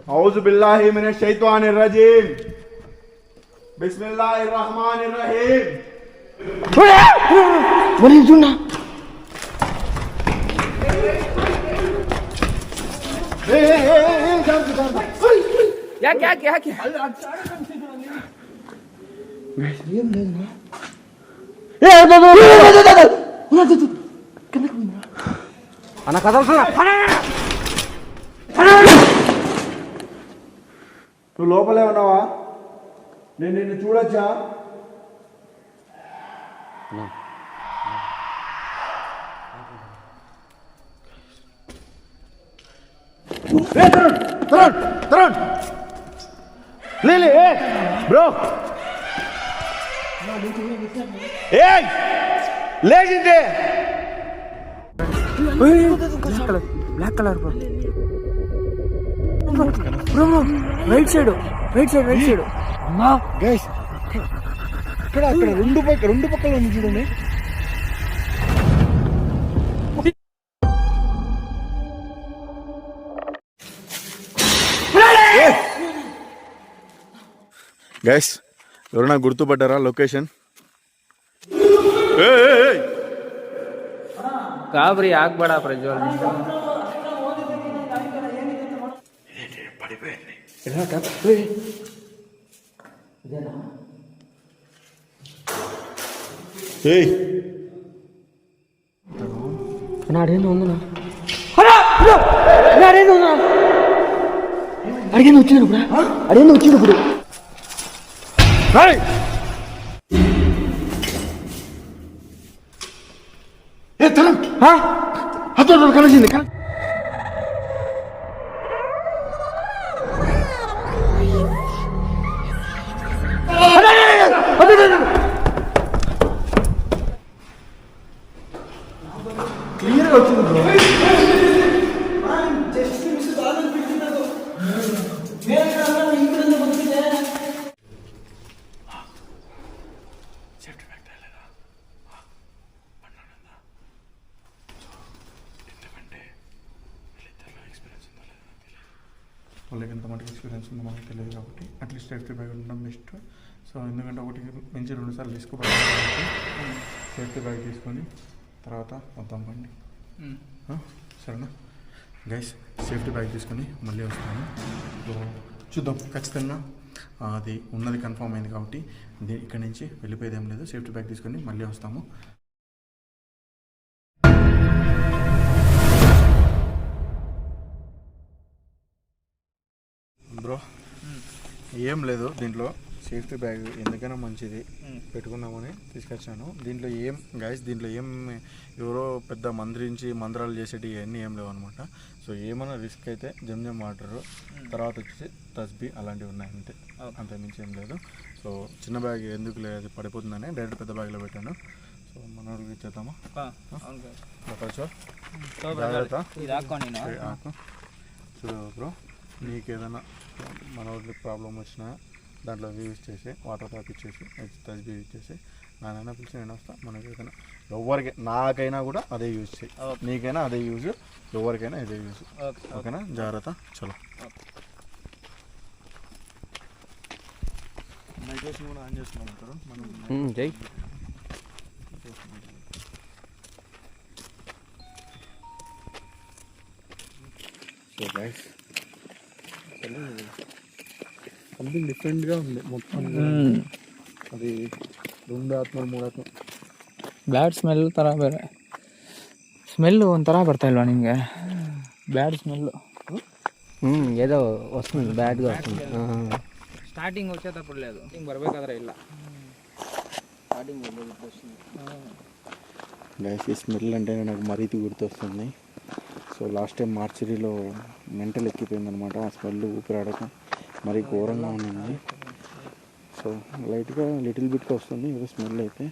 औज़ु बिल्लाहि मिनश शैतानिर रजीम बिस्मिल्लाहिर रहमानिर रहीम बोली सुनना क्या क्या क्या क्या అన్న కదలుతున్నా నువ్వు లోపలే ఉన్నావా? నేను నిన్ను చూడొచ్చా? తరుణ్ లే బ్రో లేచిందే black colour bro bro right side అమ్మా గైస్ ఇక్కడ రెండు పక్కల ఉంది చూడండి. గైస్ ఎవరైనా గుర్తుపడ్డారా లొకేషన్? గాబరి ఆగ్బడా ప్రజ్వల్ అడిగింది ఉందనా అడిగింది వచ్చింది ఇప్పుడు అతను కలిసింది. క్లియర్గా వచ్చింది బ్రో. వాళ్ళకి ఎంత మటుకు ఎక్స్పీరియన్స్ ఉందో మనకు తెలియదు కాబట్టి అట్లీస్ట్ సేఫ్టీ బ్యాగ్ ఉండడం బెస్ట్. సో ఎందుకంటే ఒకటికి మించి 2 సార్లు తీసుకోవాలి కాబట్టి సేఫ్టీ బ్యాగ్ తీసుకొని తర్వాత వద్దాం పండి. సరేనా గైస్? సేఫ్టీ బ్యాగ్ తీసుకొని మళ్ళీ వస్తాను. చూద్దాం ఖచ్చితంగా అది ఉన్నది కన్ఫర్మ్ అయింది కాబట్టి ఇక్కడి నుంచి వెళ్ళిపోయేది ఏం లేదు. సేఫ్టీ బ్యాగ్ తీసుకొని మళ్ళీ వస్తాము. బ్రో ఏం లేదు, దీంట్లో సేఫ్టీ బ్యాగ్ ఎందుకైనా మంచిది పెట్టుకుందామని తీసుకొచ్చాను. దీంట్లో ఏం ఎవరో పెద్ద మంత్రాలు చేసేటివి ఇవన్నీ ఏం లేవు అనమాట. సో ఏమైనా రిస్క్ అయితే జంజం వాటర్, తర్వాత వచ్చేసి తస్బీ అలాంటివి ఉన్నాయి అంతే, అంతకుమించి ఏం లేదు. సో చిన్న బ్యాగ్ ఎందుకు లేదు పడిపోతుందని డైరెక్ట్ పెద్ద బ్యాగ్లో పెట్టాను. సో మన వాళ్ళకి ఇచ్చేద్దామా? చూడు బ్రో, నీకు ఏదైనా మన వాళ్ళకి ప్రాబ్లం వచ్చినా దాంట్లో యూజ్ చేసి వాటర్ తాప్ ఇచ్చేసి తస్బీ యూజ్ చేసి నానైనా పిలిచి నేను వస్తా. మనకి ఏదైనా ఎవరికి నాకైనా కూడా అదే యూజ్ చేయి, నీకైనా అదే యూజ్, ఎవరికైనా ఇదే యూజ్. ఓకేనా? జాగ్రత్త. చలో మైగ్రేషన్ కూడా ఆన్ చేసుకున్నామంటారు మనం. జై సో గైస్ సంథింగ్ డిఫరెంట్గా ఉంది మొత్తం. అది 2 ಆತ್ಮ 3 ಆತ್ಮ ಬ್ಯಾಡ್ ಸ್ಮೆಲ್ ಥರ ಬೇರೆ ಸ್ಮೆಲ್ಲು ಒಂಥರ ಬರ್ತಾ ಇಲ್ವಾ ನಿಮಗೆ? ಬ್ಯಾಡ್ ಸ್ಮೆಲ್ಲು ఏదో వస్తుంది, బ్యాడ్గా వస్తుంది. స్టార్టింగ్ వచ్చేటప్పుడు లేదు, బరಬೇಕಾದ್ರೆ ಇಲ್ಲ. స్టార్టింగ్ వస్తుంది. గైస్ ఈ స్మెల్ అంటే నాకు మరీతి గుర్తొస్తుంది. సో లాస్ట్ టైం మార్చరీలో మెంటల్ ఎక్కిపోయిందనమాట. ఆ స్మెల్ ఊపిరాడక మరీ ఘోరంగా ఉండింది. సో లైట్గా లిటిల్ బిట్గా వస్తుంది ఏదో స్మెల్ అయితే.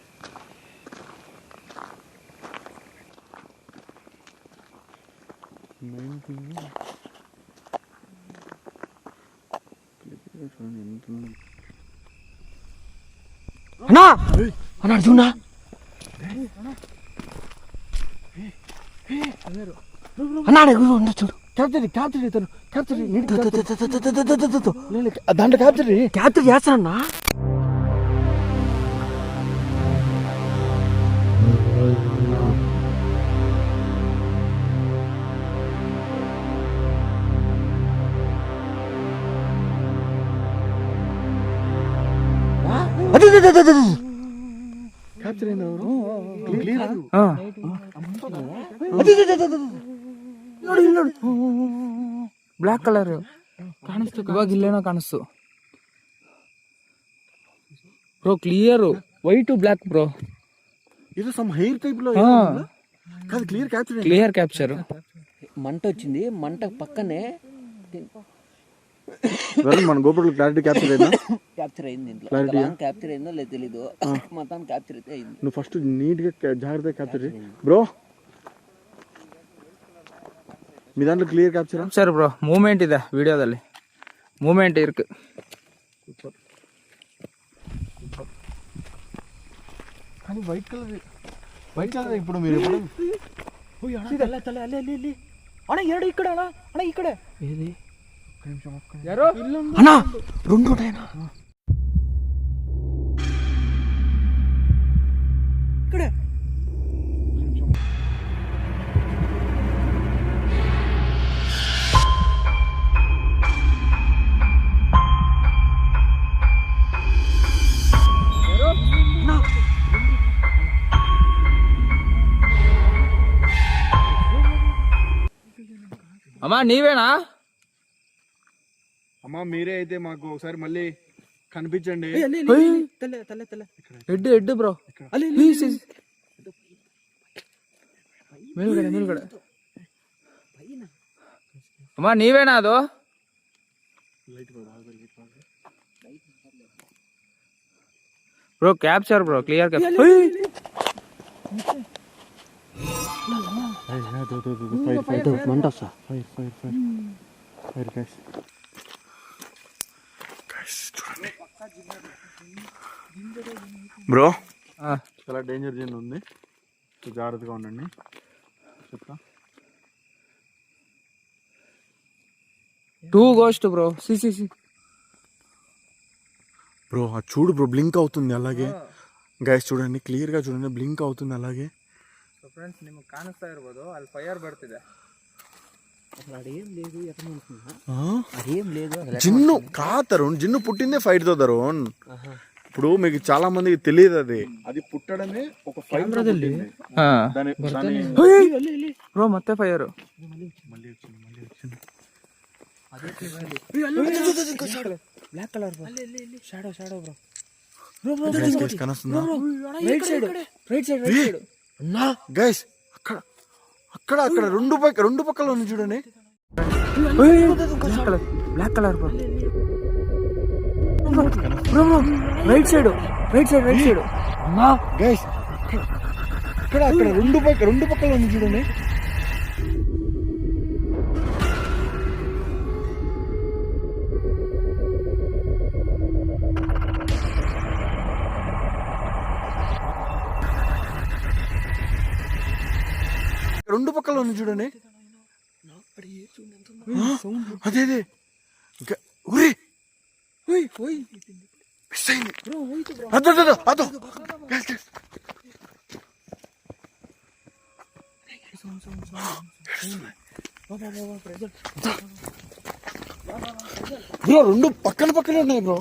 మెయిన్ థింగ్ చూడండి ఎంత అన్నా అన్నా చూడా అన్నా చూడు క్యాప్చర్ దాంట్లో క్యాప్చర్ చేస్తానన్నా. ಬ್ಲ್ಯಾಕ್ ಕಲರ್ ಕಾಣಿಸ್ತು, ಇವಾಗ ಇಲ್ಲೇನೋ ಕಾಣಿಸ್ತು bro. Clear white black bro. ఇది సమ్ హెయిర్ టైప్ లో కాదు, క్లియర్ క్యాప్చర్. Clear capture. మంట వచ్చింది, మంట పక్కనే మన గోపురంలో క్లారిటీ క్యాప్చర్ అయిందా? క్యాప్చర్ అయింది. ఇంట్లో క్యాప్చర్ అయిందో లేదు తెలీదు, మొత్తం క్యాప్చర్ అయితే అయింది. నువ్వు ఫస్ట్ నీట్ గా జాగ్రత్తగా క్యాప్చర్ చేయి బ్రో. మీ దాంట్లో clear capture sir bro, moment ಇದೆ ವಿಡಿಯೋದಲ್ಲಿ, ಮೂಮೆಂಟ್ ಇருக்கு. కానీ వైట్ కలర్ ఇప్పుడు మీరు ಅಣ್ಣ ಎರಡು ಈ ಕಡೆ, ಅಣ್ಣ ಈ ಕಡೆ. ಯಾರು ಅಣ್ಣ? రెండు ఉంటాయనా ఇక్కడ? అమ్మా నీవేనా? అమ్మా మీరే అయితే మాకు ఒకసారి మళ్ళీ కనిపించండి. ಎಡ್ಡು ಬ್ರೋ, ಮೇಲ್ಗಡೆ. ಅಮ್ಮ ನೀವೇನಾ ಅದು? Bro capture bro, clear capture. మంట వస్తా. ఫైర్ గైస్ చూడండి బ్రో, చాలా డేంజర్ జోన్ ఉంది, జాగ్రత్తగా ఉండండి. చెప్తా. 2 గోస్ట్ బ్రో. సి బ్రో అది చూడు బ్రో, బ్లింక్ అవుతుంది అలాగే. గైస్ చూడండి, క్లియర్ గా చూడండి, బ్లింక్ అవుతుంది అలాగే. ಫ್ರೆಂಡ್ಸ್ ನಿಮಗೆ ಕಾಣಿಸ್ತಾ ಇರ್ಬೋದು, ಅಲ್ಲಿ ಫೈರ್ ಬರ್ತಿದೆ. అదేం లేదు జిన్ను తరుణ్, జిన్ను పుట్టిందే ఫైట్ తో తరుణ్. ఇప్పుడు మీకు చాలా మందికి తెలియదు, అది పుట్టడమే ఒక ఫైట్. ಬ್ರೋ ಮತ್ತೆ fire. Black colour shadow bro. Right side guys అక్కడ రెండు పక్కల ఉంది చూడండి. Black colour bro. Right side. Guys అక్కడ రెండు పక్కల ఉంది చూడండి. రెండు పక్కల ఉంది చూడండి. అదే ఉరి మిస్ అయింది. అదో బ్రో, రెండు పక్కనే ఉన్నాయి బ్రో.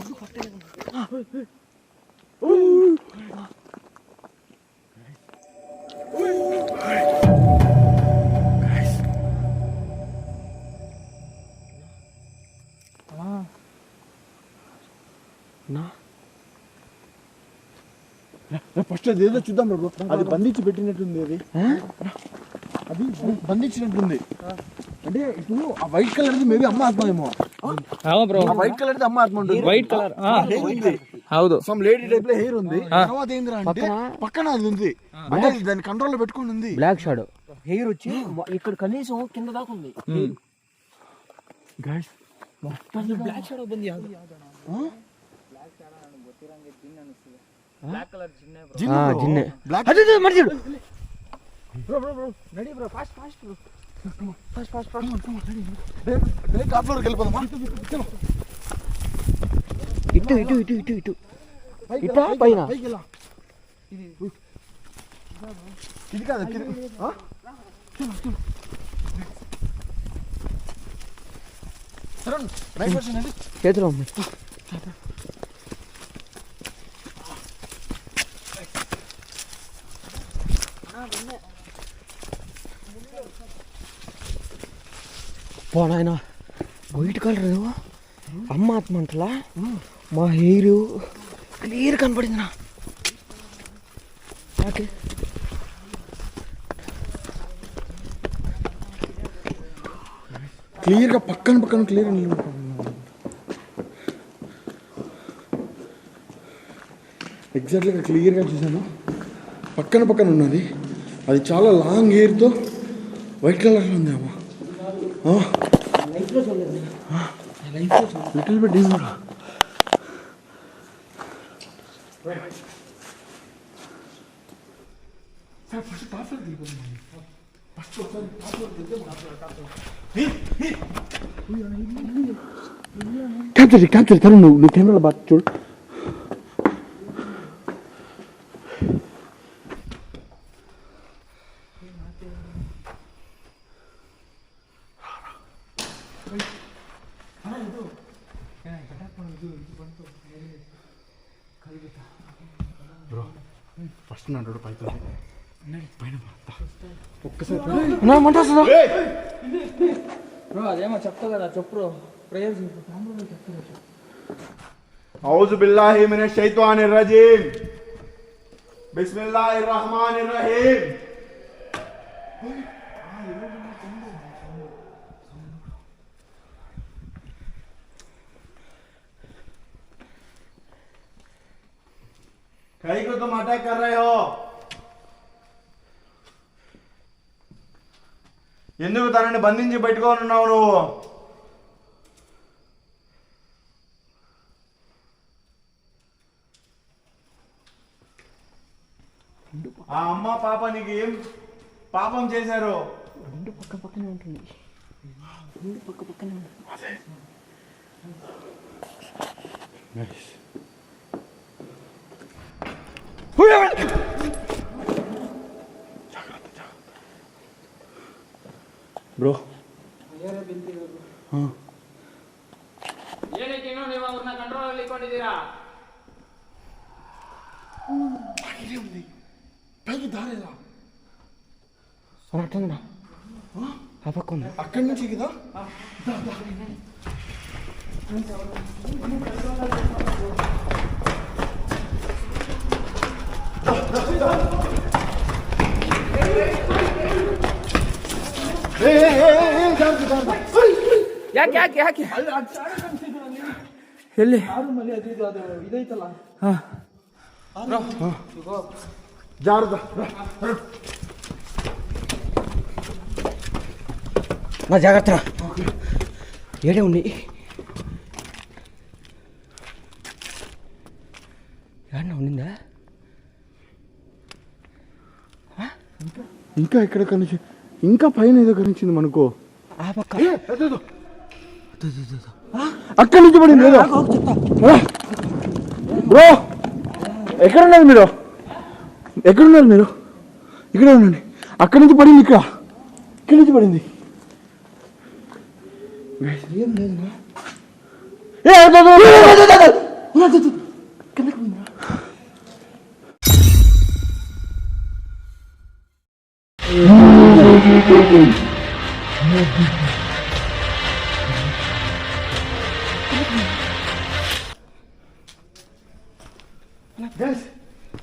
ఫస్ట్ అదేదో చూద్దాం బ్రో. అది బంధించి పెట్టినట్టుంది, అది బంధించినట్టుంది. అంటే ఇప్పుడు ఆ వైట్ కలర్ మేబీ అమ్మ ఆత్మ ఏమో. వైట్ కలర్ అమ్మ ఆత్మ ఉంటుంది. వైట్ కలర్ హౌదు. సమ్ లేడీ టైప్ లో హెయిర్ ఉంది. తర్వాత ఏంద్రా అంటే పక్కన అది ఉంది, అంటే దాన్ని కంట్రోల్ లో పెట్టుకొని ఉంది. బ్లాక్ షాడో హెయిర్ వచ్చి ఇక్కడ కనీసం కింద దాకా ఉంది. గైస్ ಬ್ಲಾಕ್ ಶಾಡೋ ಬಂದು ಯಾವ್ದು బ్లాక్ కలర్ చిన్న జిన్నే బ్లాక్ అదే మర్చిడు bro ready bro fast bro fast direct top ఫ్లోర్కి వెళ్ళిపోదామా? ఇటు ఇటా పైన పైకి వెళ్ళా. ఇది కాదు రైట్ వర్షన్ అండి. చేతిలో ఉంది పోనాయన వైట్ కలర్ అమ్మ ఆత్మంటలా మా హెయిర్ క్లియర్ కనపడింది నా ఓకే క్లియర్గా పక్కన క్లియర్ ఎగ్జాక్ట్లీగా క్లియర్గా చూసాను. పక్కన ఉన్నది. అది చాలా లాంగ్ హెయిర్తో వైట్ కలర్లో ఉంది అమ్మ. Little bit deep capture Tarun నువ్వు కెమెరాలో బాగా చూడు. బ్రో ఫస్ట్ నాడు పైకి పైన ఒక్కసారి బ్రో అదేమో చెప్తావు కదా చెప్పు ప్రేయర్ औज़ु बिल्लाहि मिनश शैतानिर रजीम बिस्मिल्लाहिर रहमानिर रहीम. कहीं को तुम अटैक कर रहे हो? ఎందుకు తనని బంధించి పెట్టుకొని ఉన్నావు నువ్వు? ఆ అమ్మ పాప నీకు ఏం పాపం చేశారు? రెండు పక్కనే ఉంటుంది. రెండు పక్కనే ఉంటుంది. ಬ್ರೋ ಏನಕ್ಕೆ ಇನ್ನೂ ನೀವು ಅವ್ರನ್ನ ಕಂಟ್ರೋಲಲ್ಲಿ ಇಟ್ಕೊಂಡಿದ್ದೀರಾ? పైకి దారేలా అట్లా ఆ పక్క ఉంది. అక్కడి నుంచి కదా ಯಾಕೆ ಎಲ್ಲಿ జాగ్రత్త. నా జాగ్రత్త ఏడే ఉంది. ఏడన్నా ఉండిందా? ఇంకా ఎక్కడ కనిచి ఇంకా పైన ఏదో కనిచింది మనకు. ఆ పక్క అక్కడి నుంచి పడింది ఏదో. బ్రో ఎక్కడున్నారు మీరు? ఎక్కడున్నారు మీరు? ఇక్కడే ఉండండి. అక్కడి నుంచి పడింది ఇక్కడి నుంచి పడింది. ఏం లేదు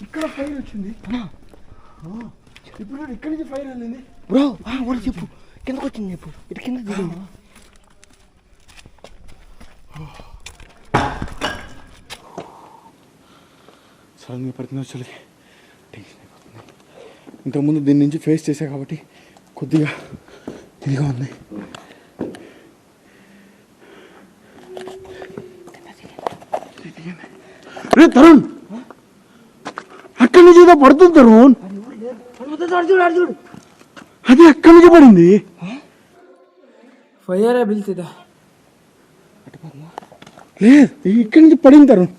ఇక్కడ ఫైర్ వచ్చింది. ఇప్పుడు ఇక్కడి నుంచి ఫైర్ వెళ్ళింది. బ్రో ఊరు చెప్పు కిందకు వచ్చింది చెప్పు. ఇటు కింద దిగింది. సడన్గా పడుతుంది వచ్చి టెన్షన్ అయిపోతుంది. ఇంతకుముందు దీని నుంచి ఫేస్ చేశా కాబట్టి కొద్దిగా ఇదిగా ఉంది. రే తరుణ్ ఏదో పడుతుంది తరుణ్. అది అక్కడి నుంచి పడింది. ఫైర్ బీల్తిదా లేదు, ఇక్కడి నుంచి పడింది తరుణ్.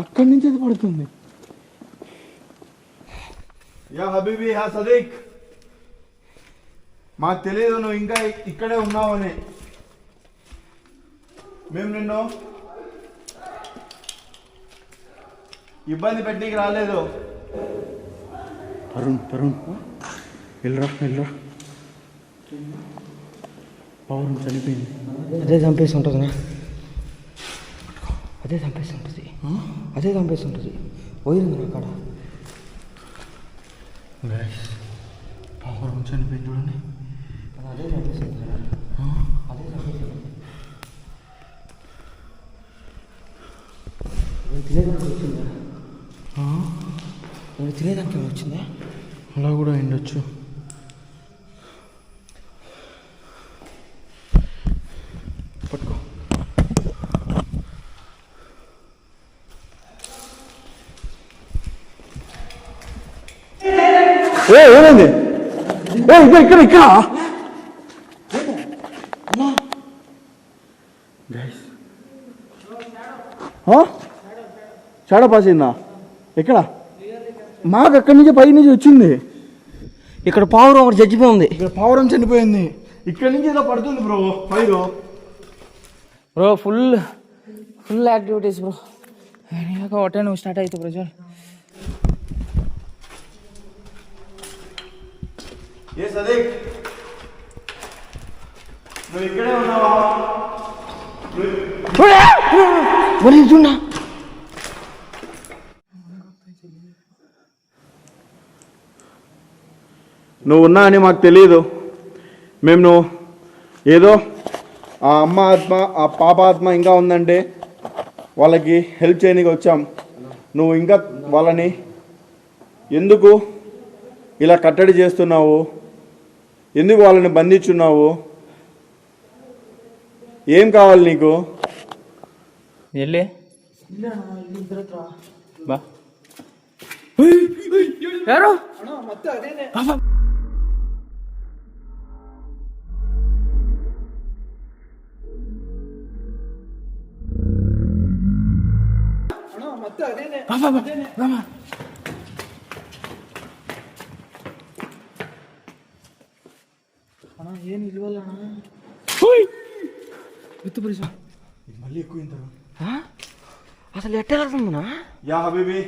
అక్కడి నుంచి అది పడుతుంది. యా హబీబీ హా సదీక్, మాకు తెలియదు నువ్వు ఇంకా ఇక్కడే ఉన్నావని. మేము నిన్ను ఇబ్బంది పెట్టికి రాలేదు. తరుణ్ తరుణ్ వెళ్ళరా వెళ్ళరా, పౌరం చనిపోయింది. అదే చంపేసి ఉంటుందినా, అదే చంపేసి ఉంటుంది, అదే చంపేసి ఉంటుంది. పోయింది నా కాడ. పౌరం చనిపోయింది చూడండి. అదే చంపేసి ఉంటుంది, అదే చంపేసి ఉంటుంది. తినేదానికి వచ్చిందా? తినేదానికి వచ్చిందా? అలా కూడా అయిండొచ్చు. పట్టుకో. ఏమైంది? ఇక్కడ ఇక్కడ షాడో పాస్ అయిందా? ఎక్కడ? మాకు అక్కడి నుంచి పై నుంచి వచ్చింది. ఇక్కడ పావురం ఒకటి చచ్చిపోయింది. ఇక్కడ పావురం చనిపోయింది. ఇక్కడ నుంచి ఏదో పడుతుంది bro fire. Bro full activities bro. ఒకటే నువ్వు స్టార్ట్ అవుతావు బ్రో. చూడు ఏ సదీక్, నువ్వు ఇక్కడే ఉన్నావా? చూడా నువ్వు ఉన్నా అని మాకు తెలియదు. మేము ఏదో ఆ అమ్మ ఆత్మ ఆ పాప ఆత్మ ఇంకా ఉందంటే వాళ్ళకి హెల్ప్ చేయడానికి వచ్చాం. నువ్వు ఇంకా వాళ్ళని ఎందుకు ఇలా కట్టడి చేస్తున్నావు? ఎందుకు వాళ్ళని బంధించున్నావు? ఏం కావాలి నీకు? ఎల్లి బా ಯಾರು ಏನು ಇಲ್ವಲ್ಲ మళ్ళీ ఎక్కువ అసలు ఎట్టేస్తుందన్నా? యా హబీబీ,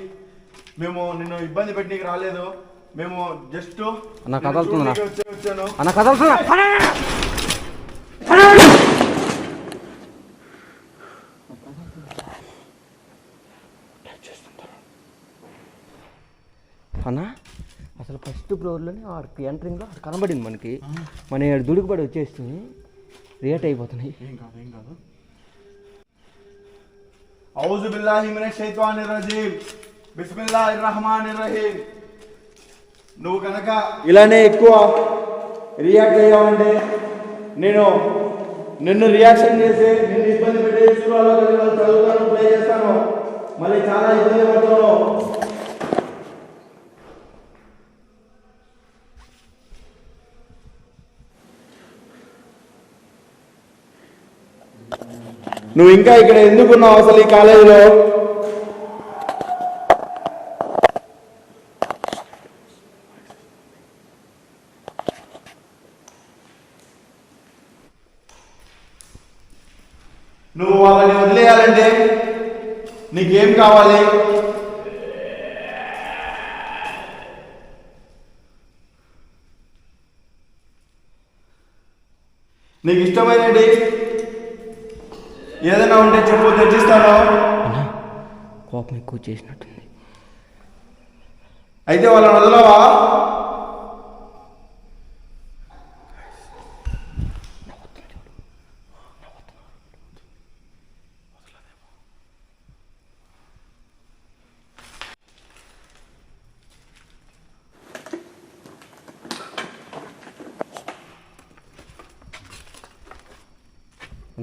మేము నిన్ను ఇబ్బంది పెట్టడానికి రాలేదు. మేము జస్ట్ అన్న కదలుతుందన్నా, వచ్చాను. అన్న కదలుతున్నా. అన్న అసలు ఫస్ట్ ఫ్లోర్లోనే ఆడికి ఎంట్రింగ్లో అక్కడ కనబడింది మనకి. మన దుడుకుబడి వచ్చేస్తుంది, రేట్ అయిపోతున్నాయి. ఏం కాదు ఏం కాదు. ఔజు బిల్లాహి మినష్ షైతానిర్ రజీమ్, బిస్మిల్లాహిర్ రహమానిర్ రహీమ్. నువ్వు కనుక ఇలానే ఎక్కువ రియాక్ట్ అయ్యావంటే నేను నిన్ను రియాక్షన్ చేసి నిన్ను ఇబ్బంది పెట్టే సూరాలో చదువుతాను, ప్లే చేస్తాను, మళ్ళీ చాలా ఇబ్బంది పడతాను. నువ్వు ఇంకా ఇక్కడ ఎందుకున్నావు అసలు ఈ కాలేజీలో? నువ్వు వాళ్ళని వదిలేయాలంటే నీకేం కావాలి? నీకు ఇష్టమైనది ఏదైనా ఉంటే చెప్పు, తెచ్చిస్తాను. కోపం ఎక్కువ చేసినట్టుంది. అయితే వాళ్ళని వదలవా?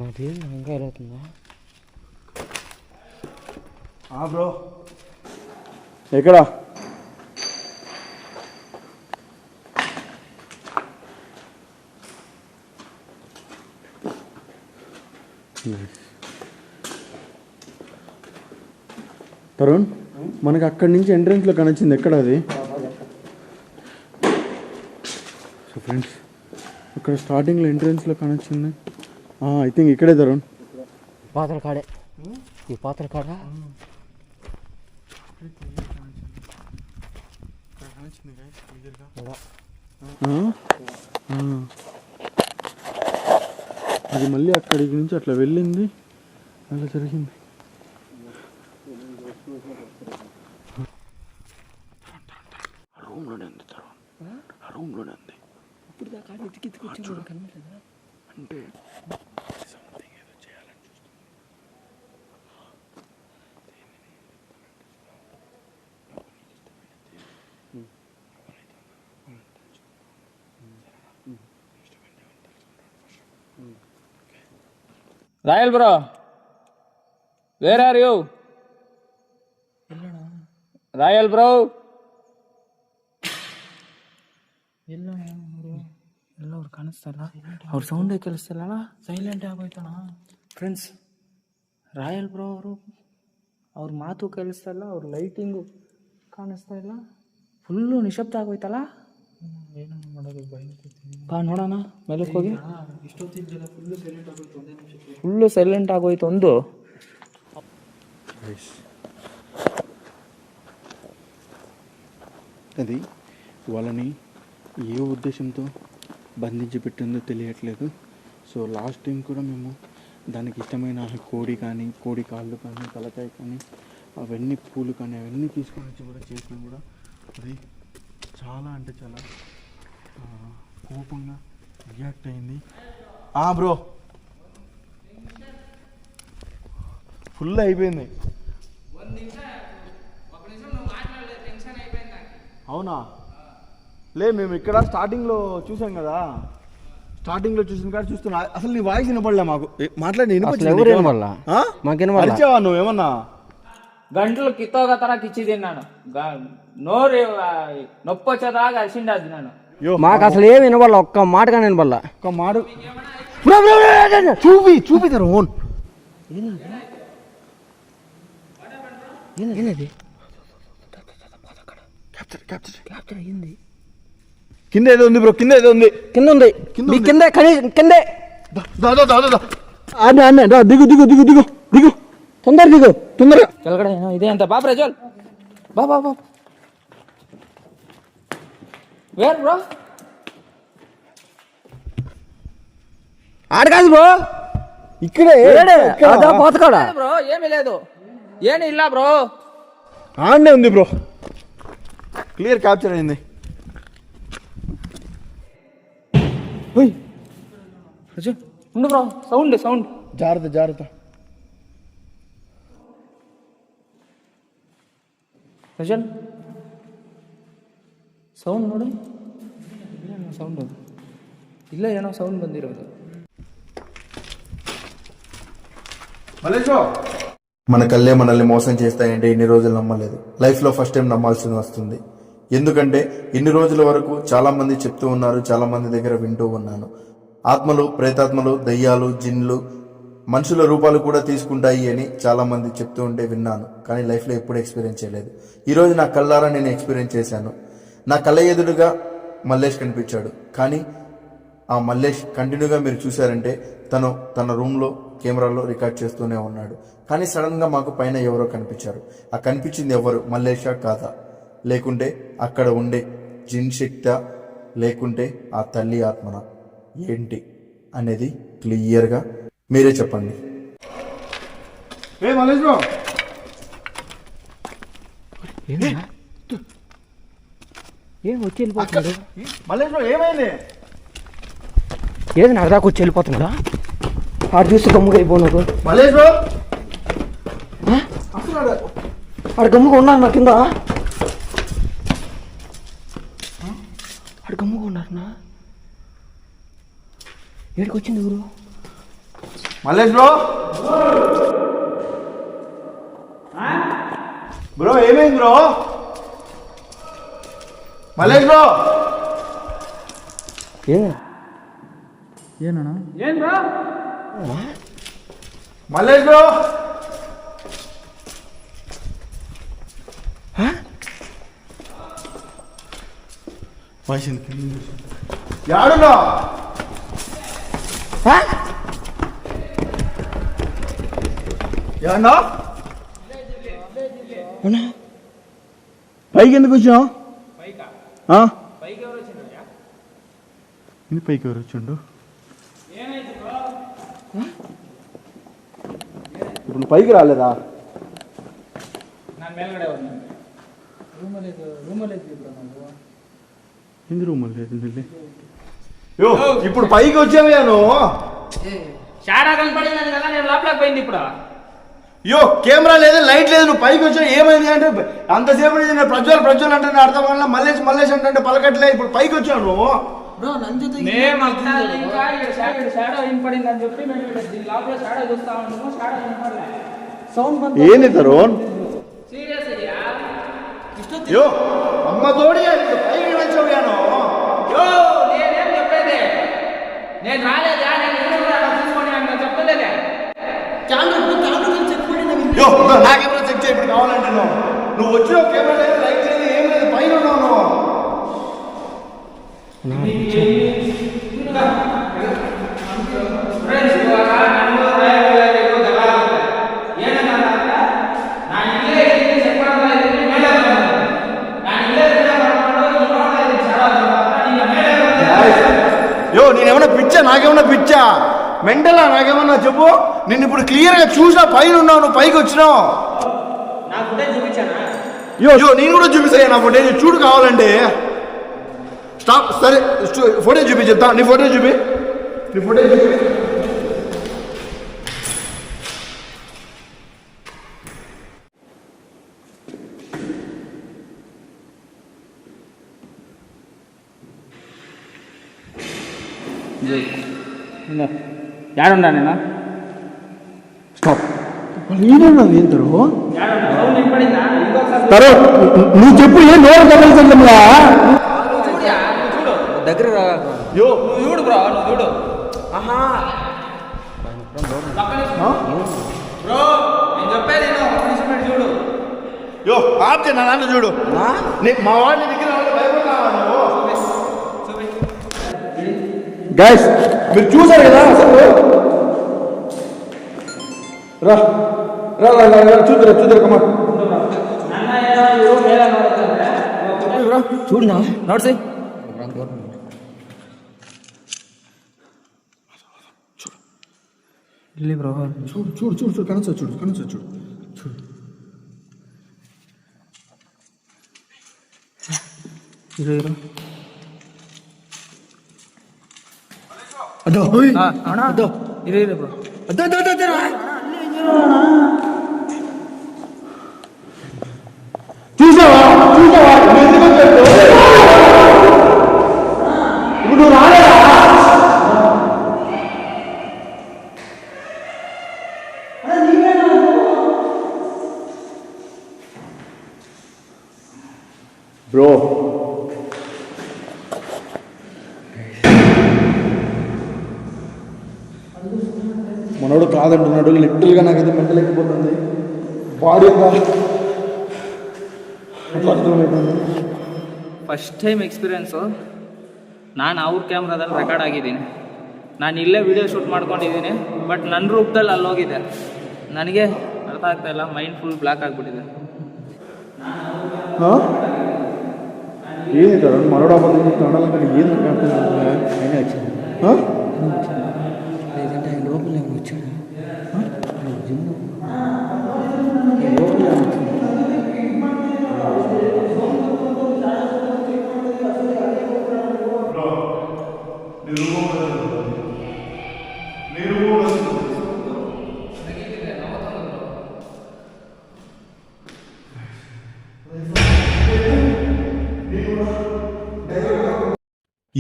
నాకేం ఇంకా అవుతుందా? బ్రో ఎక్కడ తరుణ్ మనకి అక్కడి నుంచి ఎంట్రన్స్లో కనొచ్చింది ఎక్కడ అది? సో ఫ్రెండ్స్ ఇక్కడ స్టార్టింగ్లో ఎంట్రన్స్లో కనొచ్చింది. ఐ థింక్ ఇక్కడే తరుణ్. పాత్ర కాడే ఈ పాత్ర కాడ అది మళ్ళీ అక్కడికి నుంచి అట్లా వెళ్ళింది, అలా జరిగింది. రూమ్లోనే ఉంది తరుణ్, రూమ్లోనే ఉంది. ఇప్పుడు దాకా ఎత్తుకొచ్చాను కనబడలేదా? అంటే royal bro, where are you? Royal bro, ಎಲ್ಲವ್ರು ಕಾಣಿಸ್ತಾರ, ಅವ್ರ ಸೌಂಡೇ ಕೇಳಿಸ್ತಲ್ಲ, ಸೈಲೆಂಟ್ ಆಗೋಯ್ತಾನ ಫ್ರೆಂಡ್ಸ್. ರಾಯಲ್ ಬ್ರೋ ಅವ್ರ ಮಾತು ಕೇಳಿಸ್ತಾ ಇಲ್ಲ, ಅವ್ರ ಲೈಟಿಂಗು ಕಾಣಿಸ್ತಾ ಇಲ್ಲ, ಫುಲ್ಲು ನಿಶಬ್ದ ಆಗೋಯ್ತಲ್ಲ. ಏನು ಮಾಡೋದು ಬಾ ನೋಡೋಣ ಮೇಲಕ್ಕೆ ಹೋಗಿ. ಫುಲ್ಲು ಸೈಲೆಂಟ್ ಆಗೋಯ್ತು ಒಂದು. అది వాళ్ళని ఏ ఉద్దేశంతో బంధించి పెట్టిందో తెలియట్లేదు. సో లాస్ట్ టైం కూడా మేము దానికి ఇష్టమైన కోడి కానీ, కోడి కాళ్ళు కానీ, తలకాయ కానీ, అవన్నీ పూలు కానీ అవన్నీ తీసుకొని వచ్చి కూడా చేసినా కూడా అది చాలా అంటే చాలా కోపంగా రియాక్ట్ అయింది. బ్రో ఫుల్ అయిపోయింది. అవునా? లే మేము ఇక్కడ స్టార్టింగ్లో చూసాం కదా, స్టార్టింగ్లో చూసిన కాడ చూస్తున్నా అసలు నీ వాయిస్ వినపడలే మాకు. మాట్లాడి అరిచావా నువ్వేమన్నా? గంటలు కిత్తోగా తర కిచ్చి తిన్నాను, నోరు నొప్పి వచ్చేదాకా అరిసిండి అది నేను. మాకు అసలు ఏమి వినబడలా, ఒక్క మాటగా వినబడలా. ఒక్క మాట చూపితారు ఓన్ ఏంది కింద ఏదో ఉంది బ్రో, కింద ఏదో ఉంది, కింద ఉంది, కిందే కిందే. దిగు దిగు దిగు దిగు దిగు, తొందర దిగు తొందరగా. ಕೆಳಗಡೆ ಇದೆ ಅಂತ ಬಾ ಪ್ರಜ್ವಲ್, ಬಾ ಬಾ ಬಾ. Where bro? ఆడ కాదు బ్రో, ఇక్కడే పోతకాడ బ్రో. ఏమీ లేదు, ఏమి ಇಲ್ಲ బ్రో. ఆడనే ఉంది బ్రో, క్లియర్ క్యాప్చర్ అయింది. ఉండు బ్రో, సౌండ్ సౌండ్ జాగ్రత్త జాగ్రత్త. ಪ್ರಜ್ವಲ್ ಸೌಂಡ್ ನೋಡಿ, ಸೌಂಡ್ ಇಲ್ಲ, ಏನೋ ಸೌಂಡ್ ಬಂದಿರೋದು. మన కళ్ళే మనల్ని మోసం చేస్తాయంటే ఇన్ని రోజులు నమ్మలేదు. లైఫ్లో ఫస్ట్ టైం నమ్మాల్సి వస్తుంది. ఎందుకంటే ఇన్ని రోజుల వరకు చాలామంది చెప్తూ ఉన్నారు, చాలామంది దగ్గర వింటూ ఉన్నాను. ఆత్మలు, ప్రేతాత్మలు, దయ్యాలు, జిన్లు మనుషుల రూపాలు కూడా తీసుకుంటాయి అని చాలామంది చెప్తూ ఉంటే విన్నాను, కానీ లైఫ్లో ఎప్పుడు ఎక్స్పీరియన్స్ చేయలేదు. ఈరోజు నా కళ్ళారా నేను ఎక్స్పీరియన్స్ చేశాను. నా కళ్ళ ఎదురుగా మల్లేష్ కనిపించాడు, కానీ ఆ మల్లేష్ కంటిన్యూగా మీరు చూశారంటే తన రూమ్లో కెమెరాలో రికార్డ్ చేస్తూనే ఉన్నాడు. కానీ సడన్గా మాకు పైన ఎవరో కనిపించారు. ఆ కనిపించింది ఎవరు? మల్లేషా కాదా, లేకుంటే అక్కడ ఉండే జిన్ శక్తా, లేకుంటే ఆ తల్లి ఆత్మన, ఏంటి అనేది క్లియర్గా మీరే చెప్పండి. ఏం వచ్చి వెళ్ళిపోతున్నాడు? మల్లేష్ ఏమైంది? ఏది నాకు దాకా వచ్చి వెళ్ళిపోతున్నాడా? ఆడు చూసి గమ్ముగా అయిపోయినాడు. మల్లేష్ ఆడు గమ్ముగా ఉన్నారు నా కింద, ఆడు గమ్ముగా ఉన్నారు నా. ఏడికి వచ్చింది గురు? మల్లేష్ బ్రో ఏమైంది బ్రో? మల్లేష్ బ్రో మల్లేష్ బ్రో యాడున్నా? ఏమన్నా పైకి ఎందుకు వచ్చావు? పైకి ఎవరు వచ్చిండు? ఇప్పుడు పైకి రాలేదా? ఎందుకు రూమ్ లేదు? ఇప్పుడు పైకి వచ్చావే నువ్వు? షాడా కనపడింది కదా, నేను లోపలికి పోయింది ఇప్పుడు. అయ్యో కెమెరా లేదు, లైట్ లేదు, నువ్వు పైకి వచ్చావు. ఏమైంది అంటే అంతసేపు నేను ప్రజ్వల్ అంటే అర్థం వల్ల మల్లేష్ అంటే పలకట్లే. ఇప్పుడు పైకి వచ్చావు నువ్వు. ఏంది తరుణ్? అయ్యో అమ్మ తోడి పైకి వచ్చావు. నేనేం చెప్పేది, నేను రాలేదా, చెప్పలేదే. నా కెమెరా చెక్ చేయి ఇప్పుడు కావాలంటే. నువ్వు వచ్చిన కెమెరా లేదు, లైట్ లేదు, ఏం లేదు, పైన ఉన్నావు నువ్వు. నేనేమన్నా పిచ్చా? నాకేమన్నా పిచ్చా? మెంటలా? నాకేమన్నా చెప్పు. నిన్ను ఇప్పుడు క్లియర్గా చూసినా పైన ఉన్నావు, నువ్వు పైకి వచ్చినావు. నేను కూడా చూపిస్తాను నా ఫోటేజ్ చూడు కావాలంటే. స్టాప్. సరే ఫోటేజ్ చూపి చెప్తా. నీ ఫోటేజ్ చూపి. యాడున్నా నేను? స్టాప్. ఏం నువ్వు చెప్పు. ఏం నోరు గమనించా దగ్గర చూడు బ్రో, నువ్వు చూడు. బ్రో నేను చెప్పేది చూడు. ఆప్తే నా దాంట్లో చూడు. మా వాడిని దగ్గర గైస్ మీరు చూసారు కదా అసలు. రా చూద్దరు కమ్మా. చూడు నోట్స్ బ్రో. చూడు కనొచ్చు చూడు. అదో ఇరే బ్రో. చూసావా? ఇప్పుడు నువ్వు రాలేదా? బ్రో మనోడు కాదంటున్నాడు. లిటిల్గా నాకైతే మెంటల్ ఎక్కిపోతుంది. Body first time experience. ನಾನು ಅವ್ರ ಕ್ಯಾಮ್ರಾದಲ್ಲಿ ರೆಕಾರ್ಡ್ ಆಗಿದ್ದೀನಿ. ನಾನು ಇಲ್ಲೇ ವಿಡಿಯೋ ಶೂಟ್ ಮಾಡ್ಕೊಂಡಿದ್ದೀನಿ, ಬಟ್ ನನ್ನ ರೂಪದಲ್ಲಿ ಅಲ್ಲಿ ಹೋಗಿದೆ. ನನಗೆ ಅರ್ಥ ಆಗ್ತಾಯಿಲ್ಲ, ಮೈಂಡ್ ಫುಲ್ ಬ್ಲ್ಯಾಕ್ ಆಗಿಬಿಟ್ಟಿದೆ. ಏನಿದೆ ಮರೋಡ ಬಂದು ಕಾಣಲ್ಲ ಏನು ಕಾಣ್ತದೆ? ఆయన వచ్చింది లేదంటే ఆయన లోపల వచ్చాడు. జిమ్ లోపల వచ్చింది.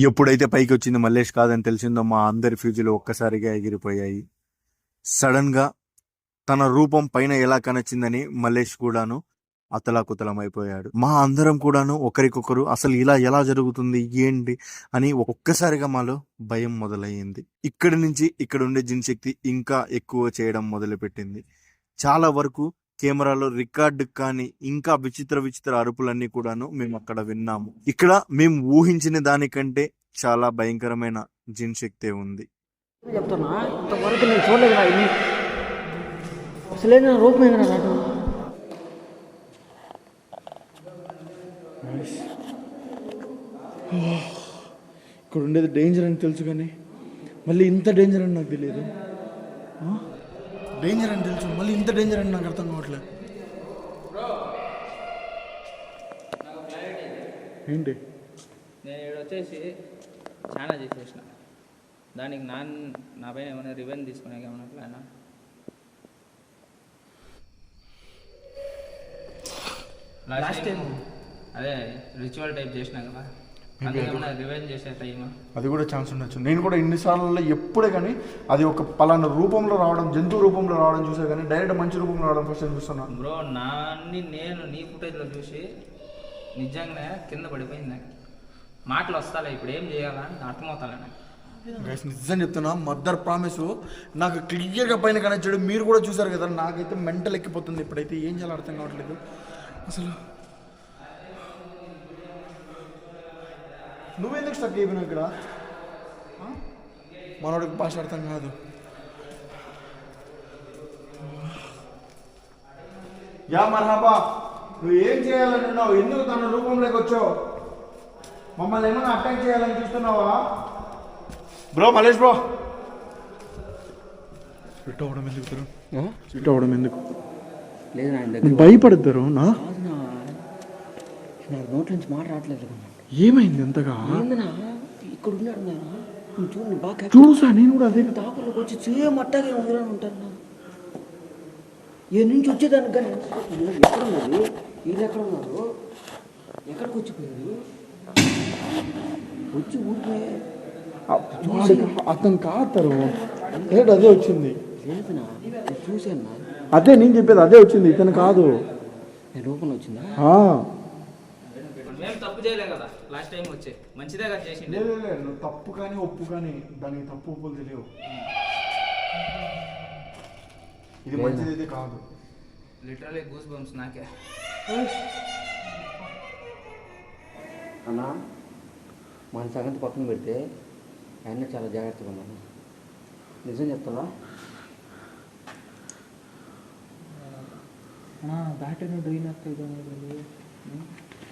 ఎప్పుడైతే పైకి వచ్చింది మల్లేష్ కాదని తెలిసిందో మా అందరి ఫ్యూజులు ఒక్కసారిగా ఎగిరిపోయాయి. సడన్గా తన రూపం పైన ఎలా కనొచ్చిందని మల్లేష్ కూడాను అతలాకుతలమైపోయాడు. మా అందరం కూడాను ఒకరికొకరు అసలు ఇలా ఎలా జరుగుతుంది ఏంటి అని ఒక్కసారిగా మాలో భయం మొదలయ్యింది. ఇక్కడి నుంచి ఇక్కడ ఉండే జిన్ శక్తి ఇంకా ఎక్కువ చేయడం మొదలుపెట్టింది. చాలా వరకు కెమెరాలో రికార్డు కానీ ఇంకా విచిత్ర అరుపులన్నీ కూడాను మేము అక్కడ విన్నాము. ఇక్కడ మేము ఊహించిన దానికంటే చాలా భయంకరమైన జిన్ శక్తే ఉంది. చెప్తున్నా ఇంతవరకు నేను చూడలేదు రా ఇన్ని. అసలే నా రూపమేనా నాకు. ఇక్కడ ఉండేది డేంజర్ అని తెలుసు కానీ మళ్ళీ ఇంత డేంజర్ అని నాకు తెలియదు. డేంజర్ అని తెలుసు, మళ్ళీ ఇంత డేంజర్ అని నాకు అర్థం కావట్లేదు. ఏంటి నేను ఇక్కడ వచ్చేసి చాలా చేసేసిన దానికి నా పైన ఏమైనా రివెంజ్ తీసుకునే ఏమైనా ప్లానా? లాస్ట్ టైం అదే రిచువల్ టైప్ చేసినా కదా, అందుకేమైనా రివెంజ్ చేసే టైమా? అది కూడా ఛాన్స్ ఉండొచ్చు. నేను కూడా ఇన్నిసార్లు ఎప్పుడే కానీ అది ఒక పలానా రూపంలో రావడం, జంతువు రూపంలో రావడం చూసా కానీ డైరెక్ట్ మంచి రూపంలో రావడం ఫస్ట్ టైం చూస్తున్నాను. బ్రో నేను నీ ఫుటేజ్లో చూసి నిజంగా కింద పడిపోయింది. నాకు మాటలు వస్తాలే, ఇప్పుడు ఏం చేయాలని అర్థమవుతాలే నాకు. నిజం చెప్తున్నా, మదర్ ప్రామిస్ నాకు క్లియర్గా పైన కనెక్ట్ చేయడం మీరు కూడా చూసారు కదా. నాకైతే మెంటల్ ఎక్కిపోతుంది. ఇప్పుడైతే ఏం చేయాలో అర్థం కావట్లేదు అసలు. నువ్వెందుకు స్టక్ అయిపోయినావు ఇక్కడ? మనోడికి భాష అర్థం కాదు. యా మర్హబా, నువ్వు ఏం చేయాలని ఉన్నావు? ఎందుకు తన రూపంలోకి వచ్చావు? మమ్మల్ని ఏమైనా అటాక్ చేయాలని చూస్తున్నావా బ్రో? మలేష్ బ్రో, స్విట్ అవ్వడం ఎందుకు? స్విట్ అవ్వడం ఎందుకు? లేదు నా దగ్గర భయపడతారు నా నోట్ల నుంచి మాట రావట్లేదు. ఏమైంది ఎంతగా? ఏందన్నా ఇక్కడ ఉన్నాడు చూడండి బాగా చూసా నేను కూడా. అదే తాపర్లోకి వచ్చి సేమ్ అట్టాగే ఉందని ఉంటాను. ఏ నుంచి వచ్చేదానికి కానీ ఎక్కడ ఉన్నారు వీళ్ళు, ఎక్కడ ఉన్నారు, ఎక్కడికి వచ్చిపోయారు? వచ్చి ఊరికే అతను కాతారు. అదే వచ్చింది. లేదనా చూసాను. అదే నేను చెప్పేది, అదే వచ్చింది, ఇతను కాదు. రూపంలో వచ్చిందా? మేము తప్పు చేయలేం కదా, లాస్ట్ టైం వచ్చే మంచిదే కదా చేసింది. నువ్వు తప్పు కానీ ఒప్పు కానీ దానికి తప్పు ఒప్పులు తెలియవు. ఇది మంచిది అయితే కాదు. లిటరలీ గూస్ బంప్స్ నాకే. అన్నా మన సంగతి పక్కన పెడితే ఆయన చాలా జాగ్రత్తగా ఉన్నాను. నిజం చెప్తున్నా. ಬ್ಯಾಟರಿ ಡ್ರೈನ್ ಆಗ್ತಾ ಇದೆ.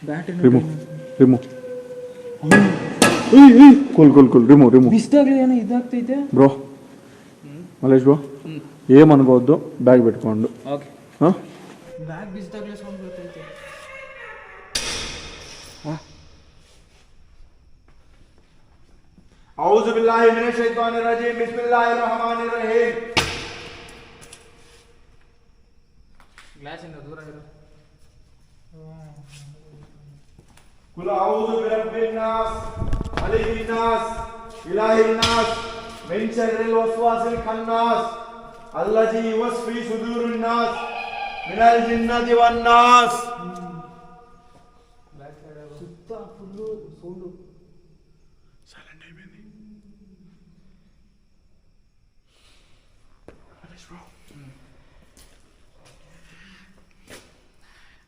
ಬ್ಯಾಟರಿ ರಿಮೂವ್ ಕೂಲ್ ರಿಮೂವ್ ಬಿಸ್ದಾಗ್ಲಿ ಏನೋ ಇದಾಗ್ತೈತೆ ಬ್ರೋ. ಮಲೇಶ್ ಬ್ರೋ ఏమనుకోవద్దు, బ్యాగ్ పెట్టుకోండు. ఓకే. ಬ್ಯಾಗ್ ಬಿಸ್ದಾಗ್ಲೇ ಸೌಂಡ್ ಬರ್ತೈತೆ. ఔజు బిల్లాహి మినష్ షైతానిర్ రజీమ్ బిస్మిల్లాహిర్ రహమానిర్ రహీమ్. గ్లాస్ ఇంత దూరం ఇరు. కుల్ ఔజు బిరబ్బిన్ నాస్ మలికిన్ నాస్ ఇలాహిన్ నాస్ మిన్ షర్రిల్ వస్వాసిల్ ఖన్నాస్ అల్లజీ యువస్ఫీ సుదూరిన్ నాస్ మినల్ జిన్నతి వన్ నాస్. ಸುತ್ತ ಫುಲ್ಲು ಸೌಂಡು. సైలెంట్ అయిపోయింది.